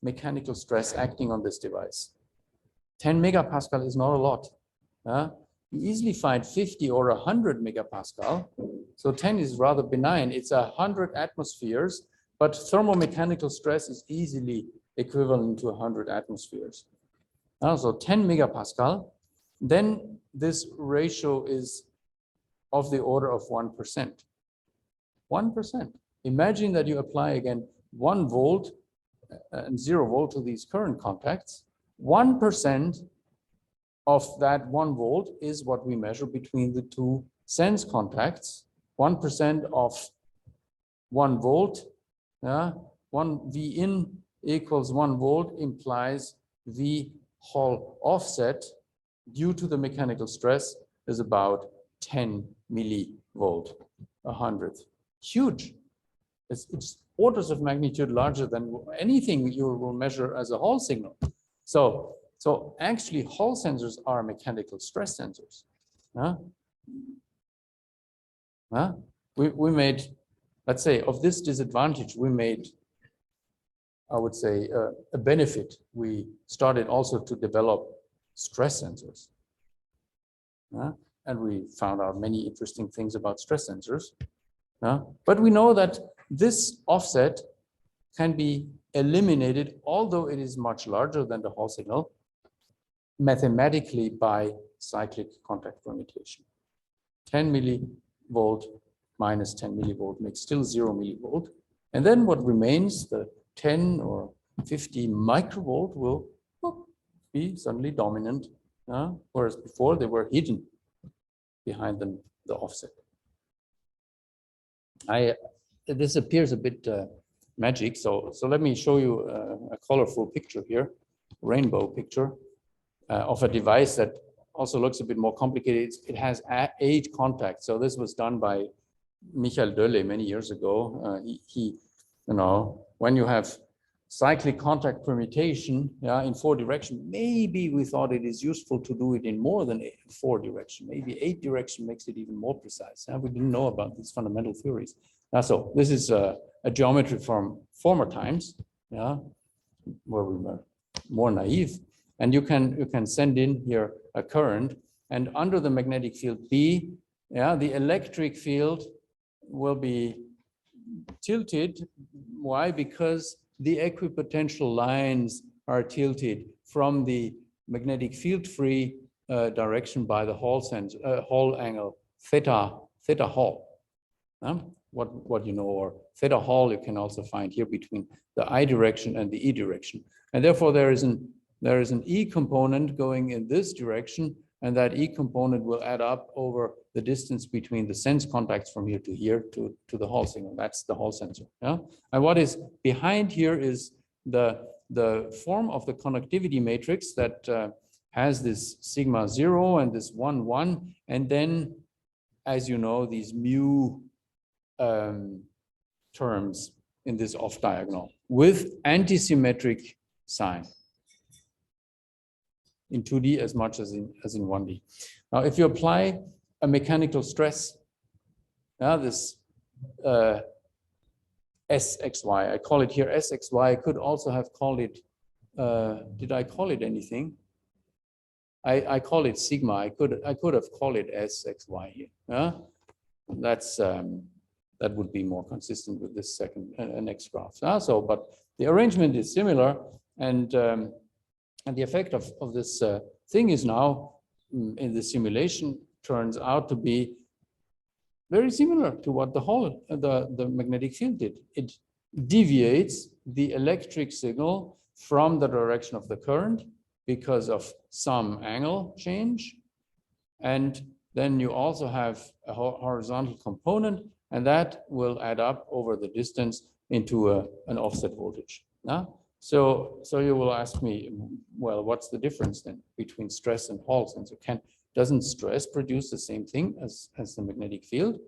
mechanical stress acting on this device. 10 megapascal is not a lot. You easily find 50 or 100 megapascal. So 10 is rather benign. It's 100 atmospheres, but thermomechanical stress is easily equivalent to 100 atmospheres. So 10 megapascal, then this ratio is of the order of 1%. 1%. Imagine that you apply again 1 volt and 0 volt to these current contacts. 1% of that 1 volt is what we measure between the two sense contacts. 1% of 1 volt, 1 V in equals 1 volt implies V Hall offset due to the mechanical stress is about 10 millivolt, 100th. Huge. It's orders of magnitude larger than anything you will measure as a Hall signal. So actually Hall sensors are mechanical stress sensors. We made, let's say, of this disadvantage, we made, I would say, a benefit. We started also to develop stress sensors. And we found out many interesting things about stress sensors. But we know that this offset can be eliminated, although it is much larger than the Hall signal, mathematically by cyclic contact permutation. 10 millivolt minus 10 millivolt makes still 0 millivolt. And then what remains, the 10 or 50 microvolt will be suddenly dominant, whereas before they were hidden behind the offset. This appears a bit magic, so let me show you a colorful picture here, rainbow picture of a device that also looks a bit more complicated. It has 8 contacts. So this was done by Michael Dölle many years ago. He, you know, when you have cyclic contact permutation, yeah, in 4 directions, maybe we thought it is useful to do it in more than 4 directions. Maybe 8 direction makes it even more precise. We didn't know about these fundamental theories. So this is a geometry from former times, yeah, where we were more naive. And you can send in here a current, and under the magnetic field B, yeah, the electric field will be tilted. Why? Because the equipotential lines are tilted from the magnetic field free direction by the Hall angle theta Hall. What you know, or theta Hall you can also find here between the I direction and the E direction, and therefore there is an E component going in this direction, and that E component will add up over the distance between the sense contacts from here to the Hall signal. That's the Hall sensor. Yeah? And what is behind here is the form of the conductivity matrix that has this sigma 0 and this 1, 1, and then, as you know, these mu terms in this off diagonal with antisymmetric sign in 2D as much as in 1D. Now, if you apply a mechanical stress, this SXY, I call it here SXY. I could also have called it, did I call it anything? I call it sigma. I could have called it SXY here. That would be more consistent with this next graph. So, but the arrangement is similar, and the effect of this thing is now in the simulation turns out to be very similar to what the magnetic field did. It deviates the electric signal from the direction of the current because of some angle change, and then you also have a horizontal component, and that will add up over the distance into an offset voltage. So you will ask me, well, what's the difference then between stress and Hall sensor? Doesn't stress produce the same thing as the magnetic field?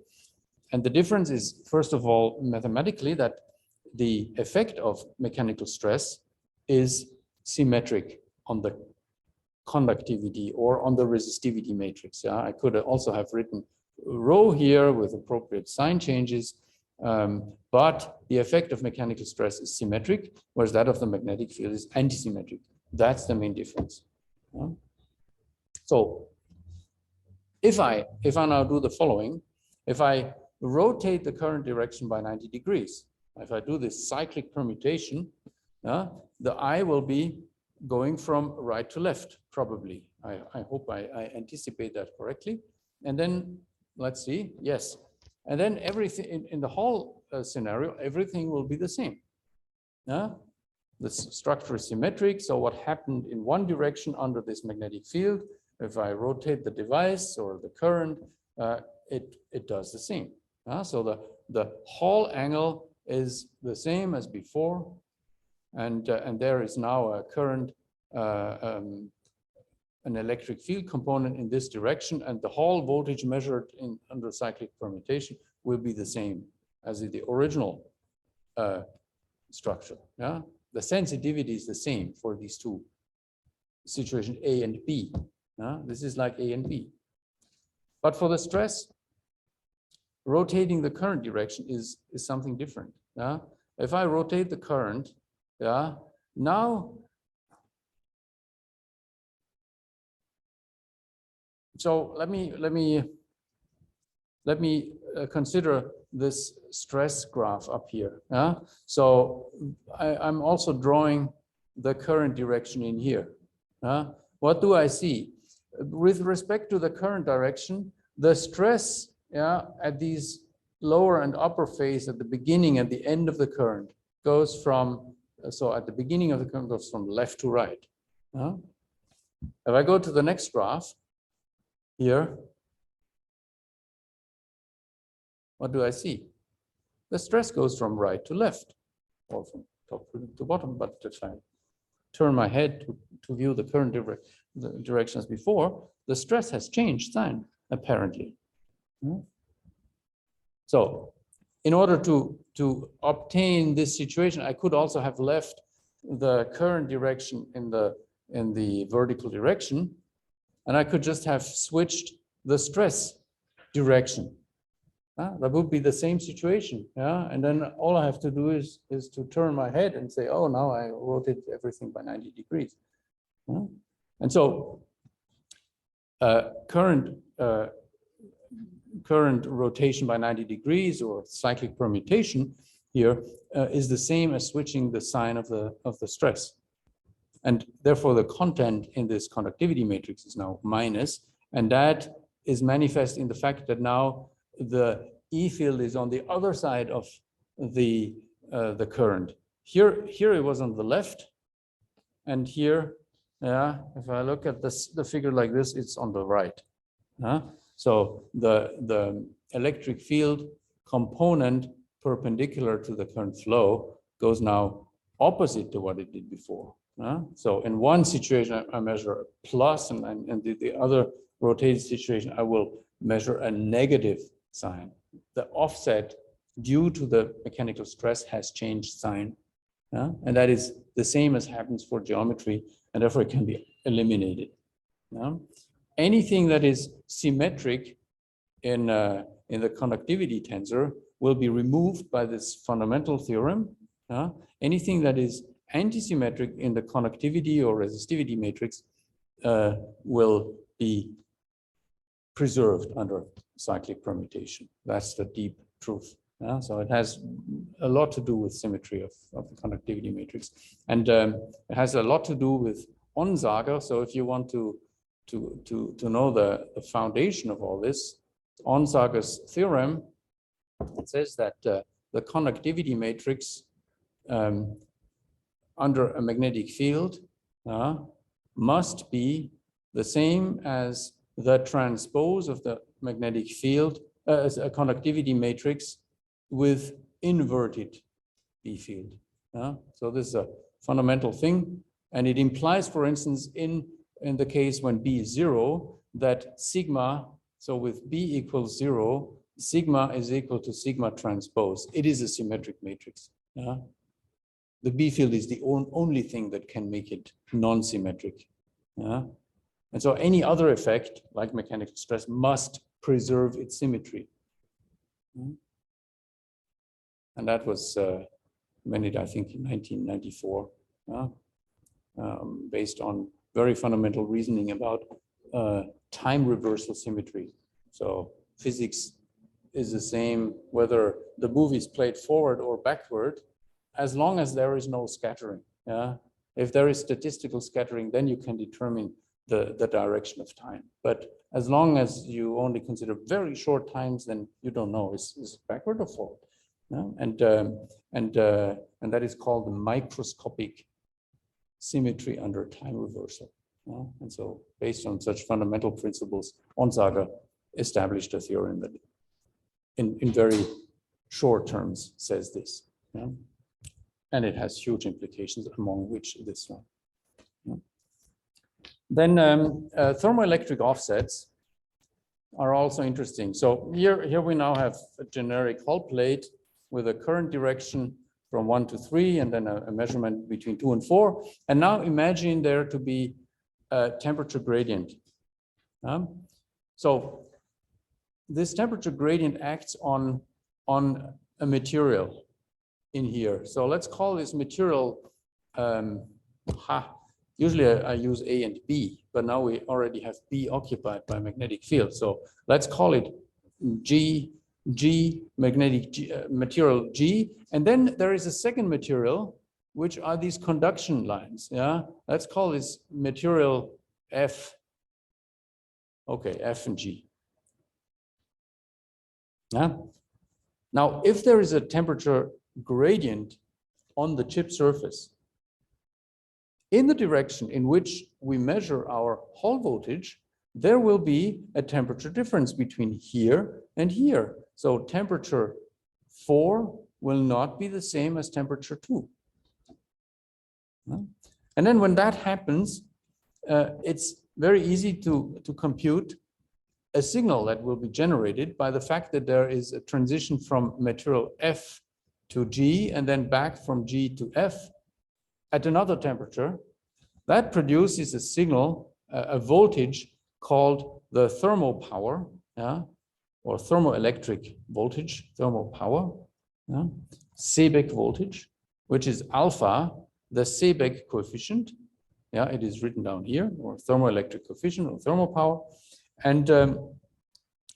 And the difference is, first of all, mathematically, that the effect of mechanical stress is symmetric on the conductivity or on the resistivity matrix. I could also have written rho here with appropriate sign changes, but the effect of mechanical stress is symmetric, whereas that of the magnetic field is antisymmetric. That's the main difference. So if I now do the following, if I rotate the current direction by 90 degrees, if I do this cyclic permutation, the I will be going from right to left, probably. I hope I anticipate that correctly. And then let's see, yes. And then everything in the Hall scenario, everything will be the same. The structure is symmetric. So what happened in one direction under this magnetic field, if I rotate the device or the current, it does the same. So the Hall angle is the same as before, and there is now a current, an electric field component in this direction, and the Hall voltage measured under cyclic permutation will be the same as in the original structure. The sensitivity is the same for these two situations, A and B. This is like A and B. But for the stress, rotating the current direction is something different. If I rotate the current, now, so let me consider this stress graph up here. So I'm also drawing the current direction in here. What do I see? With respect to the current direction, the stress at these lower and upper phase at the beginning and the end of the current goes from, so at the beginning of the current goes from left to right. If I go to the next graph here, what do I see? The stress goes from right to left, or from top to bottom, but if I turn my head to view the current direction as before, the stress has changed sign, apparently. So in order to obtain this situation, I could also have left the current direction in the vertical direction, and I could just have switched the stress direction. That would be the same situation, yeah. And then all I have to do is to turn my head and say, oh, now I rotate everything by 90 degrees. And so current rotation by 90 degrees or cyclic permutation here is the same as switching the sign of the stress. And therefore the content in this conductivity matrix is now minus, and that is manifest in the fact that now the E field is on the other side of the current. Here it was on the left, and here, yeah, if I look at this, the figure like this, it's on the right. So the electric field component perpendicular to the current flow goes now opposite to what it did before. So in one situation, I measure a plus, and the other rotated situation, I will measure a negative sign. The offset due to the mechanical stress has changed sign. And that is the same as happens for geometry, and therefore it can be eliminated. Anything that is symmetric in the conductivity tensor will be removed by this fundamental theorem. Anything that is antisymmetric in the conductivity or resistivity matrix will be preserved under cyclic permutation. That's the deep truth. So it has a lot to do with symmetry of the conductivity matrix, and it has a lot to do with Onsager. So if you want to know the foundation of all this, Onsager's theorem, it says that the conductivity matrix under a magnetic field must be the same as the transpose of the magnetic field as a conductivity matrix with inverted B field. So this is a fundamental thing, and it implies, for instance, in the case when B is 0, that sigma, so with B equals 0, sigma is equal to sigma transpose. It is a symmetric matrix. The B field is the only thing that can make it non-symmetric. And so any other effect, like mechanical stress, must preserve its symmetry. And that was made, I think, in 1994, based on very fundamental reasoning about time reversal symmetry. So physics is the same whether the movie is played forward or backward, as long as there is no scattering. If there is statistical scattering, then you can determine the direction of time. But as long as you only consider very short times, then you don't know, is it backward or forward? And that is called the microscopic symmetry under time reversal. And so based on such fundamental principles, Onsager established a theorem that in very short terms says this. And it has huge implications, among which this one. Then thermoelectric offsets are also interesting. So here we now have a generic hull plate with a current direction from 1 to 3, and then a measurement between 2 and 4. And now imagine there to be a temperature gradient. So this temperature gradient acts on a material in here. So let's call this material, usually I use A and B, but now we already have B occupied by magnetic field. So let's call it G, magnetic material G. And then there is a second material, which are these conduction lines. Let's call this material F. Okay, F and G. Now, if there is a temperature gradient on the chip surface, in the direction in which we measure our Hall voltage, there will be a temperature difference between here and here. So temperature 4 will not be the same as temperature 2. And then when that happens, it's very easy to compute a signal that will be generated by the fact that there is a transition from material F to G and then back from G to F at another temperature. That produces a signal, a voltage called the thermal power, or thermoelectric voltage, thermal power, Seebeck voltage, which is alpha, the Seebeck coefficient. It is written down here, or thermoelectric coefficient or thermal power. And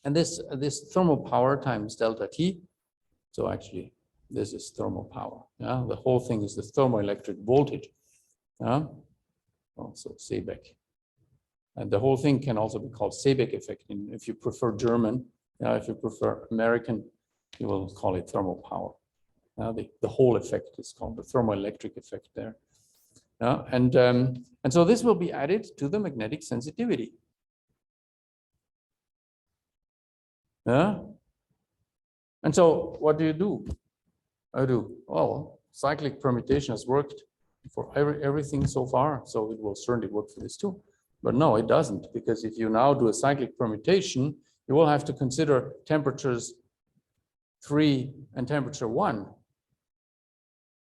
this thermal power times delta T. So actually, this is thermal power. The whole thing is the thermoelectric voltage. Also Seebeck. And the whole thing can also be called Seebeck effect. And if you prefer German, if you prefer American, you will call it thermal power. The whole effect is called the thermoelectric effect there. And so this will be added to the magnetic sensitivity. And so what do? Well, cyclic permutation has worked for everything so far, so it will certainly work for this too. But no, it doesn't, because if you now do a cyclic permutation, you will have to consider temperatures 3 and temperature 1.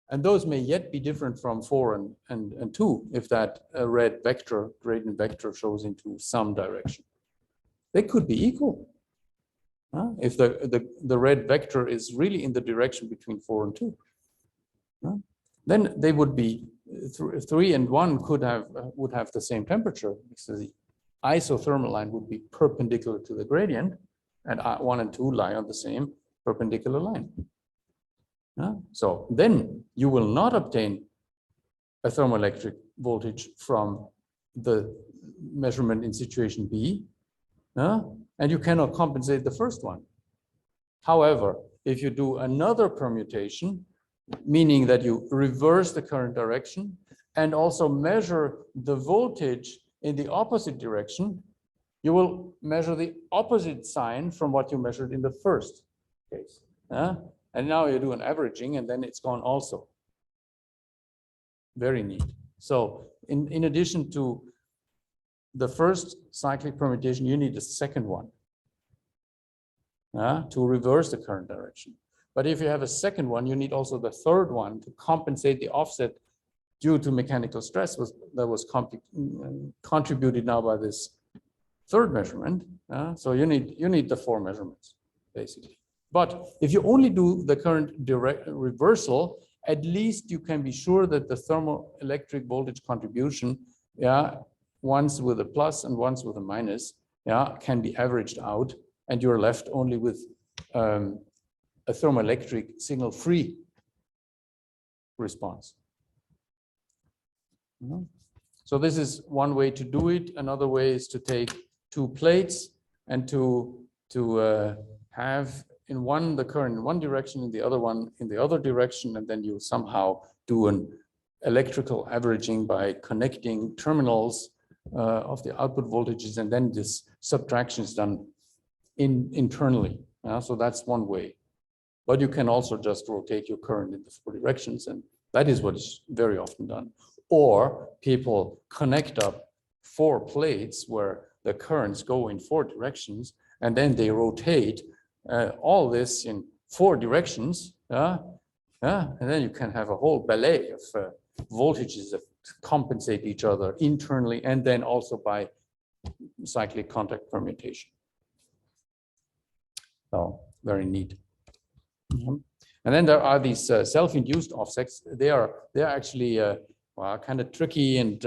And those may yet be different from 4 and 2 if that red vector, gradient vector, shows into some direction. They could be equal. If the red vector is really in the direction between 4 and 2. Then they would be 3 and 1 would have the same temperature, because the isothermal line would be perpendicular to the gradient, and 1 and 2 lie on the same perpendicular line. So then you will not obtain a thermoelectric voltage from the measurement in situation B, and you cannot compensate the first one. However, if you do another permutation, meaning that you reverse the current direction and also measure the voltage in the opposite direction, you will measure the opposite sign from what you measured in the first case. And now you do an averaging, and then it's gone also. Very neat. So in addition to the first cyclic permutation, you need a second one to reverse the current direction. But if you have a second one, you need also the third one to compensate the offset due to mechanical stress that was contributed now by this third measurement. So you need the 4 measurements, basically. But if you only do the current direct reversal, at least you can be sure that the thermoelectric voltage contribution, once with a plus and once with a minus, can be averaged out, and you're left only with a thermoelectric signal-free response. So this is one way to do it. Another way is to take 2 plates and to have in one the current in one direction and the other one in the other direction, and then you somehow do an electrical averaging by connecting terminals of the output voltages, and then this subtraction is done internally. So that's one way. But you can also just rotate your current in the 4 directions, and that is what is very often done. Or people connect up 4 plates where the currents go in 4 directions, and then they rotate all this in 4 directions. And then you can have a whole ballet of voltages that compensate each other internally and then also by cyclic contact permutation. So very neat. And then there are these self-induced offsets. They are actually well, kind of tricky and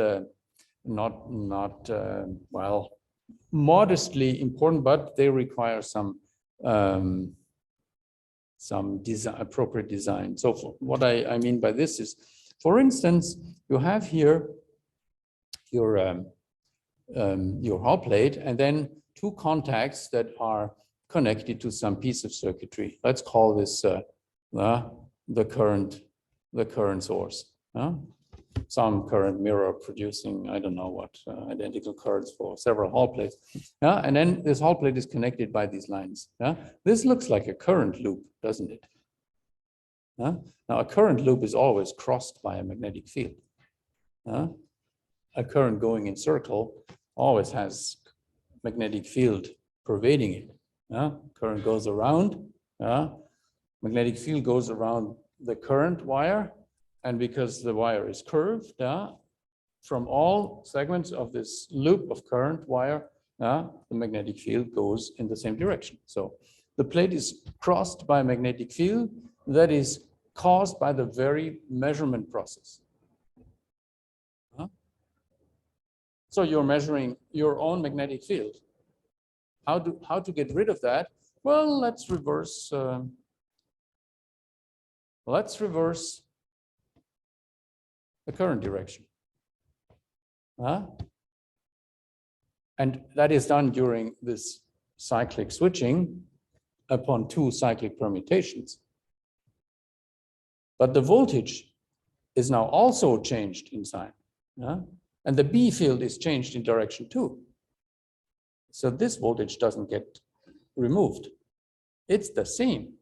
not well, modestly important, but they require some appropriate design. So what I mean by this is, for instance, you have here your Hall plate and then 2 contacts that are connected to some piece of circuitry. Let's call this the current source. Some current mirror producing, I don't know what, identical currents for several Hall plates. And then this Hall plate is connected by these lines. This looks like a current loop, doesn't it? Now, a current loop is always crossed by a magnetic field. A current going in circle always has magnetic field pervading it. Current goes around, magnetic field goes around the current wire, and because the wire is curved, from all segments of this loop of current wire, the magnetic field goes in the same direction. So the plate is crossed by a magnetic field that is caused by the very measurement process. So you're measuring your own magnetic field. How to get rid of that? Well, let's reverse the current direction. And that is done during this cyclic switching upon two cyclic permutations. But the voltage is now also changed in sign. And the B field is changed in direction too. So this voltage doesn't get removed. It's the same,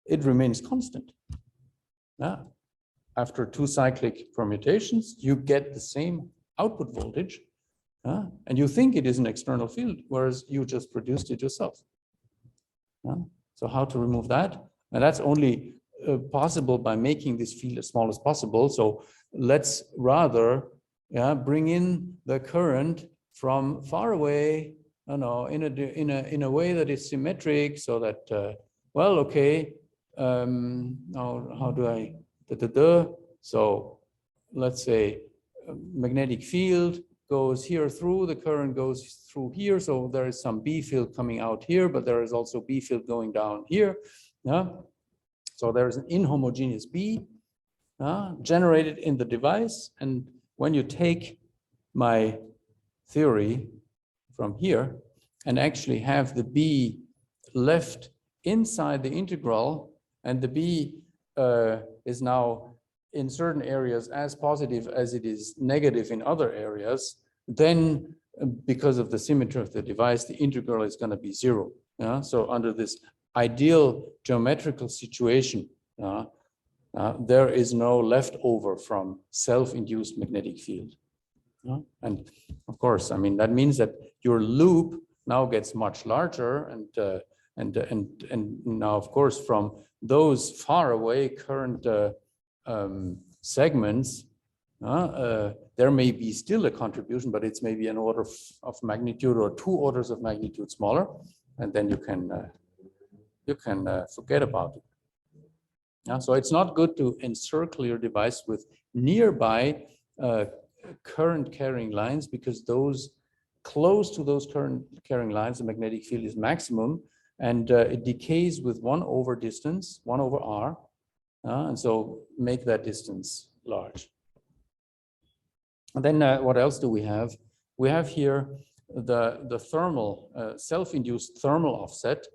it remains constant. After two cyclic permutations, you get the same output voltage, and you think it is an external field, whereas you just produced it yourself. So how to remove that? And that's only possible by making this field as small as possible. So let's rather bring in the current from far away, in a way that is symmetric, so that well, okay. Now how do I? So let's say magnetic field goes here through, the current goes through here, so there is some B field coming out here, but there is also B field going down here. So there is an inhomogeneous B generated in the device, and when you take my theory from here and actually have the B left inside the integral, and the B is now in certain areas as positive as it is negative in other areas, then because of the symmetry of the device, the integral is going to be zero. So under this ideal geometrical situation, there is no leftover from self-induced magnetic field. And of course, I mean, that means that your loop now gets much larger, and now, of course, from those far away current segments, there may be still a contribution, but it's maybe an order of magnitude or 2 orders of magnitude smaller, and then you can forget about it. So it's not good to encircle your device with nearby current carrying lines, because those close to those current carrying lines, the magnetic field is maximum, and it decays with 1 over distance, 1 over r, and so make that distance large. And then what else do we have? We have here the thermal, self-induced thermal offset.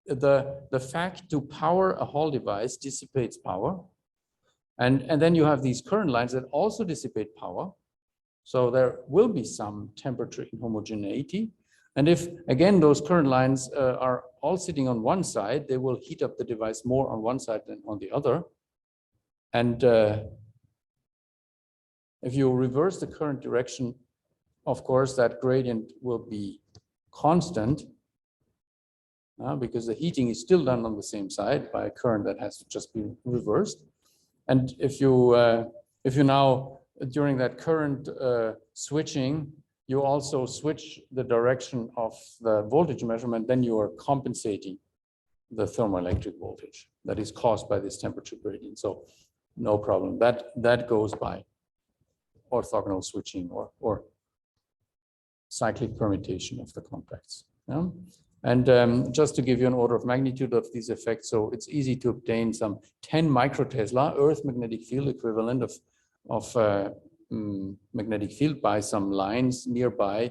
The fact to power a Hall device dissipates power, and then you have these current lines that also dissipate power. So there will be some temperature inhomogeneity. And if, again, those current lines are all sitting on one side, they will heat up the device more on one side than on the other. And if you reverse the current direction, of course, that gradient will be constant, because the heating is still done on the same side by a current that has to just be reversed. And if you now, during that current switching, you also switch the direction of the voltage measurement, then you are compensating the thermoelectric voltage that is caused by this temperature gradient. So no problem. That goes by orthogonal switching or cyclic permutation of the contacts. And just to give you an order of magnitude of these effects, so it's easy to obtain some 10 microtesla Earth magnetic field equivalent of magnetic field by some lines nearby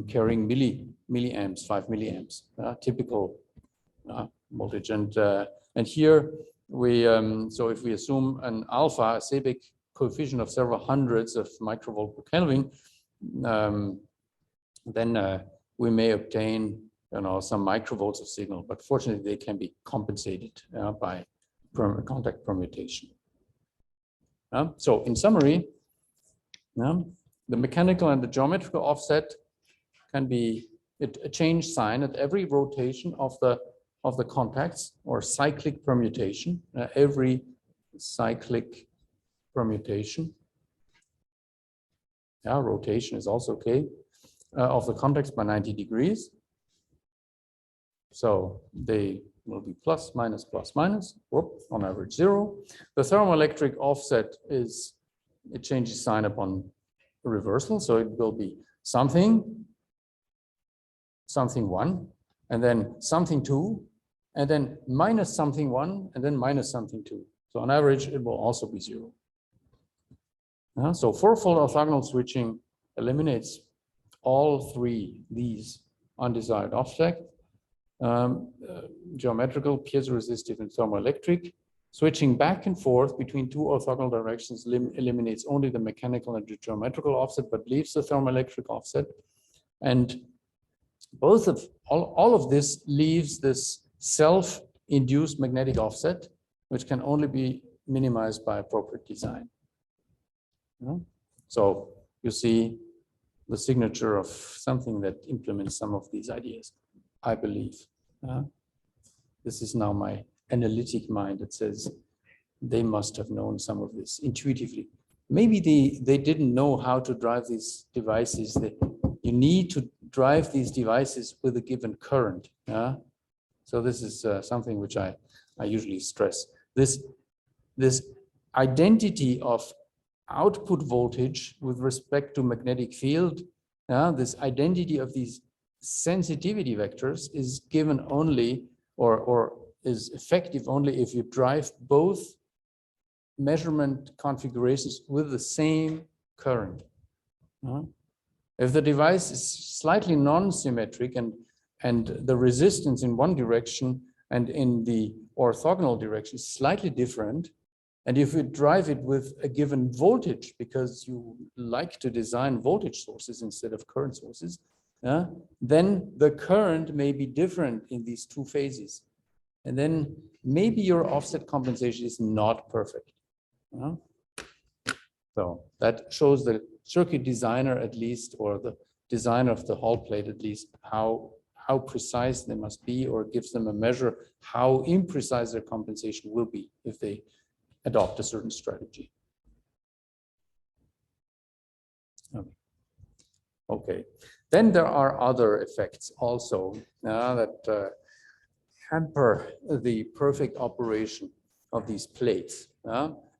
carrying milliamps, 5 milliamps, typical voltage. And here we, so if we assume an alpha, a Seebeck coefficient of several hundreds of microvolt per Kelvin, then we may obtain some microvolts of signal, but fortunately they can be compensated by contact permutation. So in summary, The mechanical and the geometrical offset can be a change sign at every rotation of the contacts, or cyclic permutation, every cyclic permutation. Yeah, rotation is also okay, of the contacts by 90 degrees. So they will be plus, minus, whoop, on average 0. The thermoelectric offset is, it changes sign upon reversal. So it will be something 1, and then something 2, and then minus something 1, and then minus something 2. So on average, it will also be 0. So fourfold orthogonal switching eliminates all three these undesired offset. Geometrical, piezoresistive, and thermoelectric. Switching back and forth between two orthogonal directions eliminates only the mechanical and the geometrical offset, but leaves the thermoelectric offset. And both of all of this leaves this self-induced magnetic offset, which can only be minimized by appropriate design. So you see the signature of something that implements some of these ideas, I believe. This is now my analytic mind that says they must have known some of this intuitively. Maybe they didn't know how to drive these devices. You need to drive these devices with a given current. So this is something which I usually stress. This identity of output voltage with respect to magnetic field, this identity of these sensitivity vectors is given only, or is effective only if you drive both measurement configurations with the same current. If the device is slightly non-symmetric and the resistance in one direction and in the orthogonal direction is slightly different, and if you drive it with a given voltage because you like to design voltage sources instead of current sources, then the current may be different in these two phases. And then maybe your offset compensation is not perfect. So that shows the circuit designer at least, or the designer of the Hall plate at least, how precise they must be, or gives them a measure how imprecise their compensation will be if they adopt a certain strategy. Okay, then there are other effects also that hamper the perfect operation of these plates.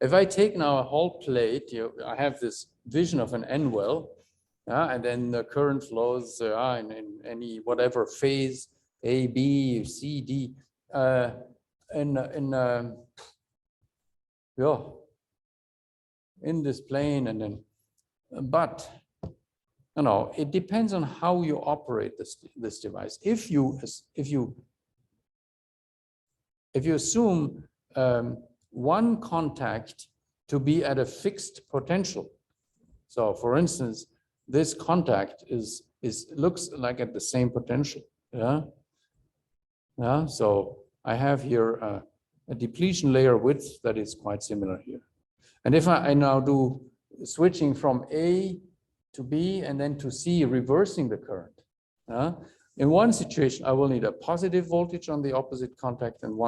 If I take now a Hall plate, I have this vision of an N well, and then the current flows in any whatever phase, A, B, C, D, in this plane, and then, but it depends on how you operate this device. If you assume one contact to be at a fixed potential, so for instance, this contact looks like at the same potential, so I have here a depletion layer width that is quite similar here. And if I now do switching from A to B and then to C, reversing the current, in one situation, I will need a positive voltage on the opposite contact, and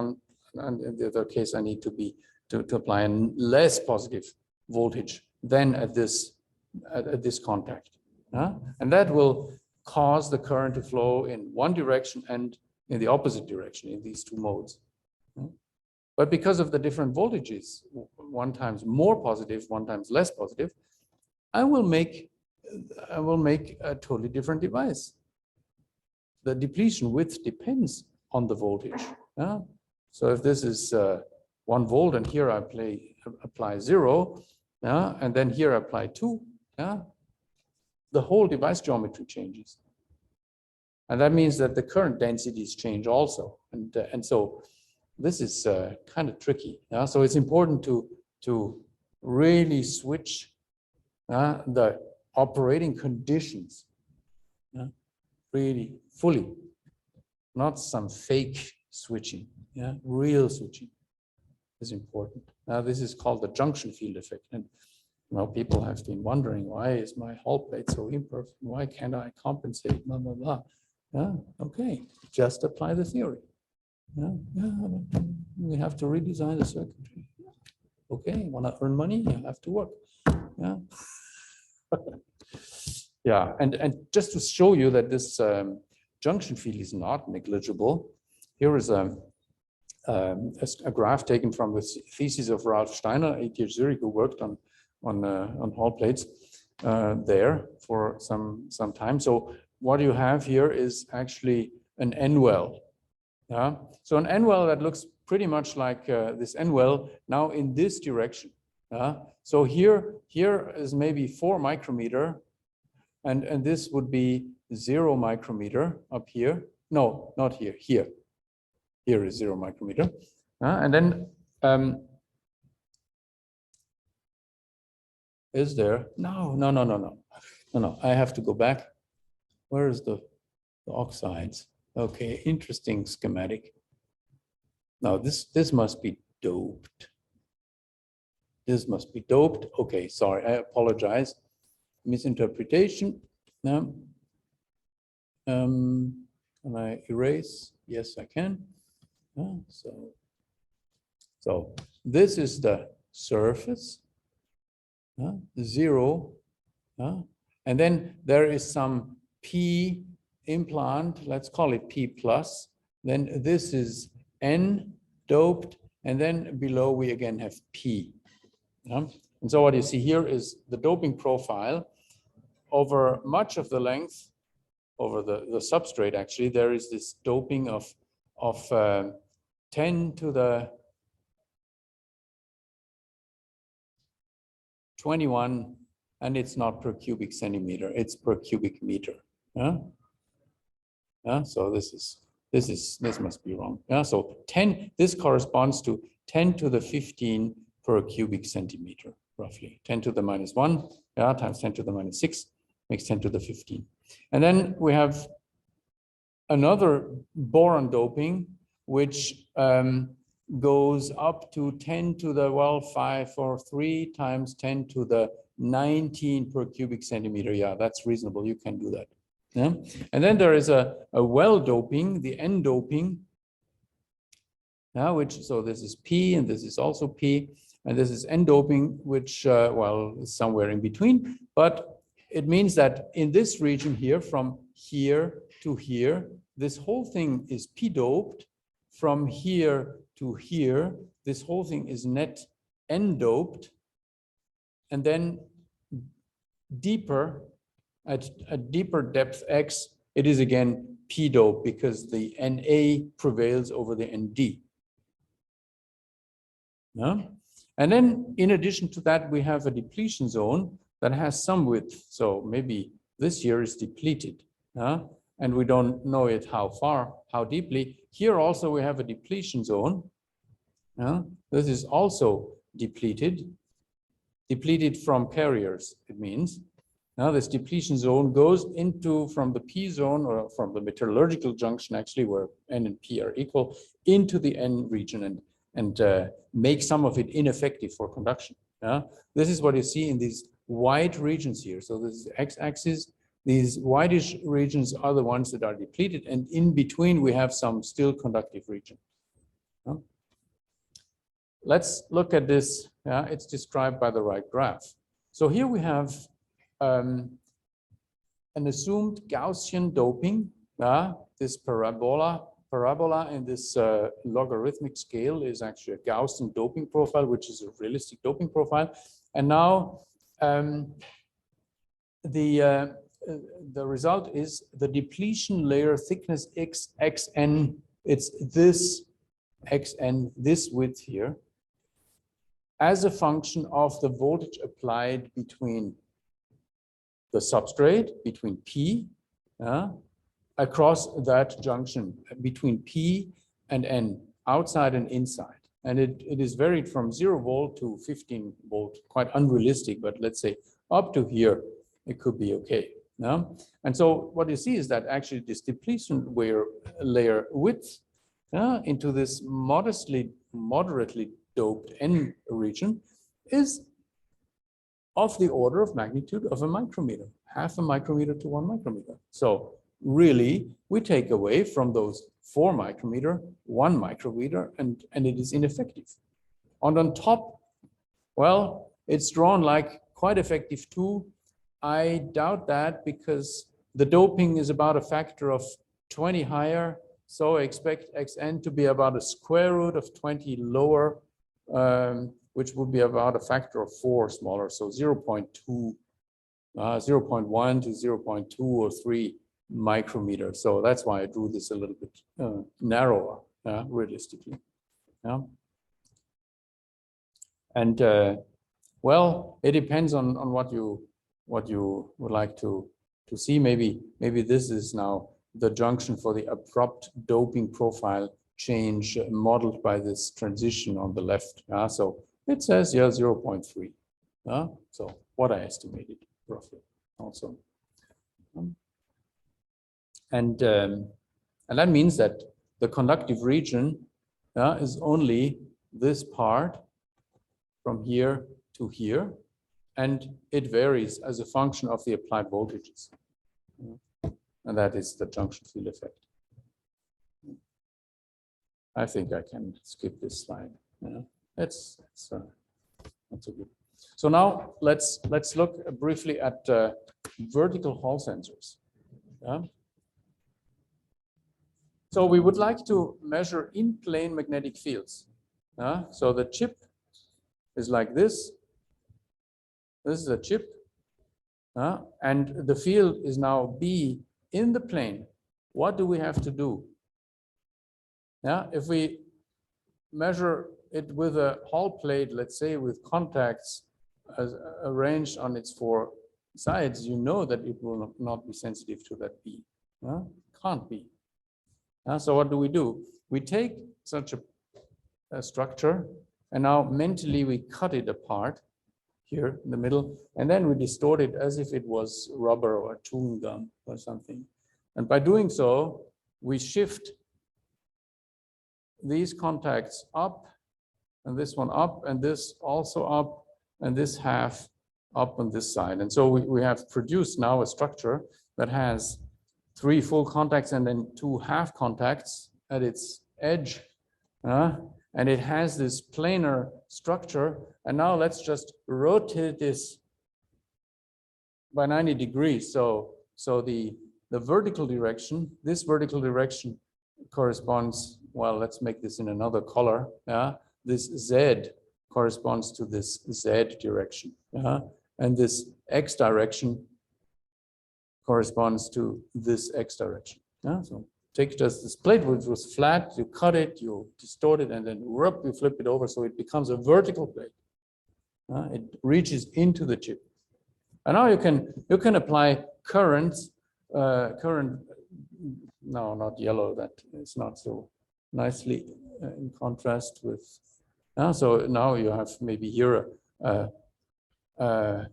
in the other case, I need to apply a less positive voltage than at this contact. And that will cause the current to flow in one direction and in the opposite direction in these two modes. But because of the different voltages, one times more positive, one times less positive, I will make a totally different device. The depletion width depends on the voltage. So if this is 1 volt and here I apply 0, and then here I apply 2, the whole device geometry changes. And that means that the current densities change also. And so this is kind of tricky. So it's important to really switch the operating conditions really fully, not some fake switching. Real switching is important. Now this is called the junction field effect. And Well, people have been wondering, why is my Hall plate so imperfect? Why can't I compensate? Blah, blah, blah. Yeah, okay, just apply the theory. Yeah, we have to redesign the circuitry. Okay, want to earn money? You have to work. Yeah. Yeah, and just to show you that this junction field is not negligible, here is a graph taken from the thesis of Ralph Steiner, ATH Zurich, who worked on Hall plates there for some time. So what you have here is actually an N-well. Yeah, so an N-well that looks pretty much like this N-well now in this direction. So here is maybe 4 micrometer, and this would be 0 micrometer up here. No, not here. Here is 0 micrometer, and then is there? No. I have to go back. Where is the oxides? Okay, interesting schematic. Now this must be doped. This must be doped. Okay, sorry, I apologize. Misinterpretation. Now, can I erase? Yes, I can. So this is the surface, 0, and then there is some P implant, let's call it P plus, then this is N doped, and then below we again have P. And so what you see here is the doping profile over much of the length, over the substrate actually, there is this doping of 10 to the 21, and it's not per cubic centimeter, it's per cubic meter. So this must be wrong. So 10, this corresponds to 10 to the 15 per cubic centimeter, roughly. 10 to the minus 1, times 10 to the minus 6 makes 10 to the 15. And then we have another boron doping, which goes up to 10 to the, 5 or 3 times 10 to the 19 per cubic centimeter. Yeah, that's reasonable. You can do that. Yeah. And then there is a well doping, the N doping, so this is P and this is also P, and this is N doping, which, is somewhere in between. But it means that in this region here, from here to here, this whole thing is P doped. From here to here, this whole thing is net N doped. And then deeper, at a deeper depth X, it is again P dope because the Na prevails over the Nd. And then in addition to that, we have a depletion zone that has some width. So maybe this here is depleted, and we don't know it how far, how deeply. Here also we have a depletion zone. This is also depleted from carriers, it means. Now this depletion zone goes into, from the P zone, or from the metallurgical junction actually, where N and P are equal, into the N region and make some of it ineffective for conduction. This is what you see in these white regions here. So this is the x-axis. These whitish regions are the ones that are depleted, and in between we have some still conductive region. Let's look at this. It's described by the right graph. So here we have an assumed Gaussian doping. This parabola in this logarithmic scale is actually a Gaussian doping profile, which is a realistic doping profile. And now the result is the depletion layer thickness xn. It's this xn, this width here, as a function of the voltage applied between the substrate, between P, across that junction between P and N, outside and inside. And it is varied from 0 volt to 15 volt, quite unrealistic, but let's say up to here, it could be okay. And so what you see is that actually this depletion layer width into this moderately doped N region is of the order of magnitude of a micrometer, half a micrometer to 1 micrometer. So really, we take away from those 4 micrometer, 1 micrometer, and it is ineffective. And on top, well, it's drawn like quite effective too. I doubt that because the doping is about a factor of 20 higher. So I expect Xn to be about a square root of 20 lower, which would be about a factor of 4 smaller. So 0.2, 0.1 to 0.2 or 3 micrometer. So that's why I drew this a little bit narrower, realistically. Yeah. And well, it depends on what you would like to see. Maybe this is now the junction for the abrupt doping profile change modeled by this transition on the left. So it says 0.3. So what I estimated roughly also. And that means that the conductive region is only this part from here to here, and it varies as a function of the applied voltages. And that is the junction field effect. I think I can skip this slide. That's not so good. So now let's look briefly at vertical Hall sensors. So we would like to measure in-plane magnetic fields. So the chip is like this. This is a chip, and the field is now B in the plane. What do we have to do? If we measure it with a Hall plate, let's say with contacts as arranged on its 4 sides, you know that it will not be sensitive to that B. Can't be. So what do? We take such a structure, and now mentally we cut it apart here in the middle, and then we distort it as if it was rubber or chewing gum or something. And by doing so, we shift these contacts up, and this one up, and this also up, and this half up on this side. And so we have produced now a structure that has 3 full contacts and then 2 half contacts at its edge. And it has this planar structure. And now let's just rotate this by 90 degrees. So the vertical direction, this vertical direction corresponds, well, let's make this in another color. This Z corresponds to this Z direction. And this X direction corresponds to this X direction. So take just this plate, which was flat, you cut it, you distort it, and then you flip it over so it becomes a vertical plate. It reaches into the chip. And now you can apply currents, no, not yellow, that is not so nicely in contrast with, so now you have maybe here a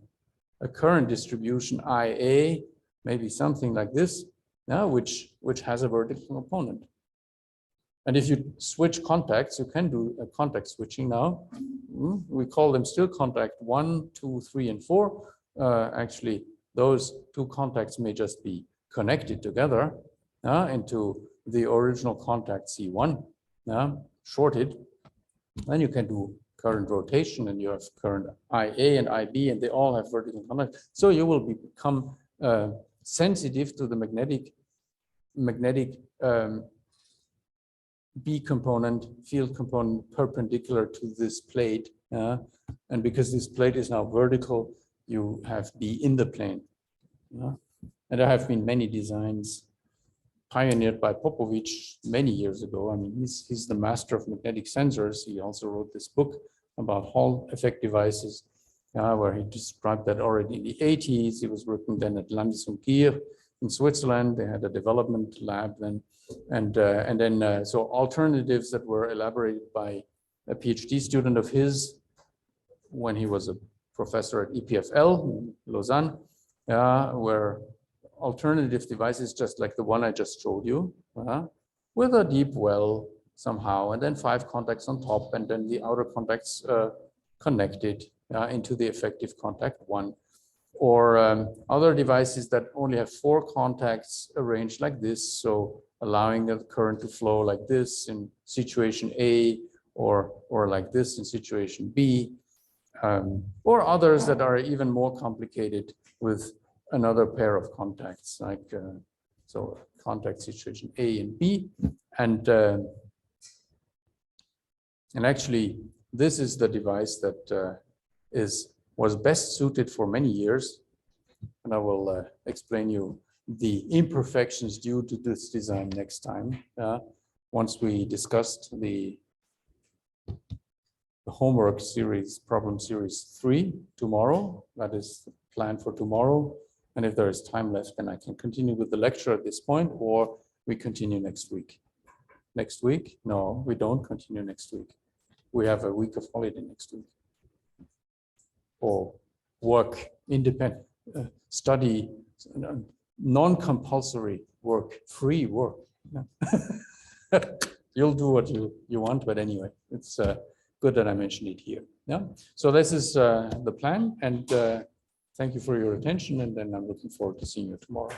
current distribution IA, maybe something like this, which has a vertical component. And if you switch contacts, you can do a contact switching now. We call them still contact 1, 2, 3, and 4. Actually, those 2 contacts may just be connected together into the original contact C1, shorted. Then you can do current rotation, and you have current IA and IB, and they all have vertical contact. So you will become sensitive to the magnetic B component, field component perpendicular to this plate. And because this plate is now vertical, you have B in the plane. And there have been many designs pioneered by Popovich many years ago. I mean, he's the master of magnetic sensors. He also wrote this book about Hall effect devices, where he described that already in the 80s. It was written then at Landis+Gyr in Switzerland. They had a development lab then. And then, so alternatives that were elaborated by a PhD student of his when he was a professor at EPFL in Lausanne, were alternative devices just like the one I just showed you, with a deep well somehow, and then 5 contacts on top, and then the outer contacts connected into the effective contact 1. Or other devices that only have 4 contacts arranged like this, so allowing the current to flow like this in situation A, or like this in situation B, or others that are even more complicated with another pair of contacts, like so contact situation A and B, and actually this is the device that was best suited for many years, and I will explain you the imperfections due to this design next time. Once we discussed the homework series, problem series 3 tomorrow. That is planned for tomorrow. And if there is time left, then I can continue with the lecture at this point, or we continue next week. Next week? No, we don't continue next week. We have a week of holiday next week. Or work, independent, study, non-compulsory work, free work. You'll do what you want, but anyway, it's good that I mentioned it here. Yeah. So this is the plan, and thank you for your attention. And then I'm looking forward to seeing you tomorrow.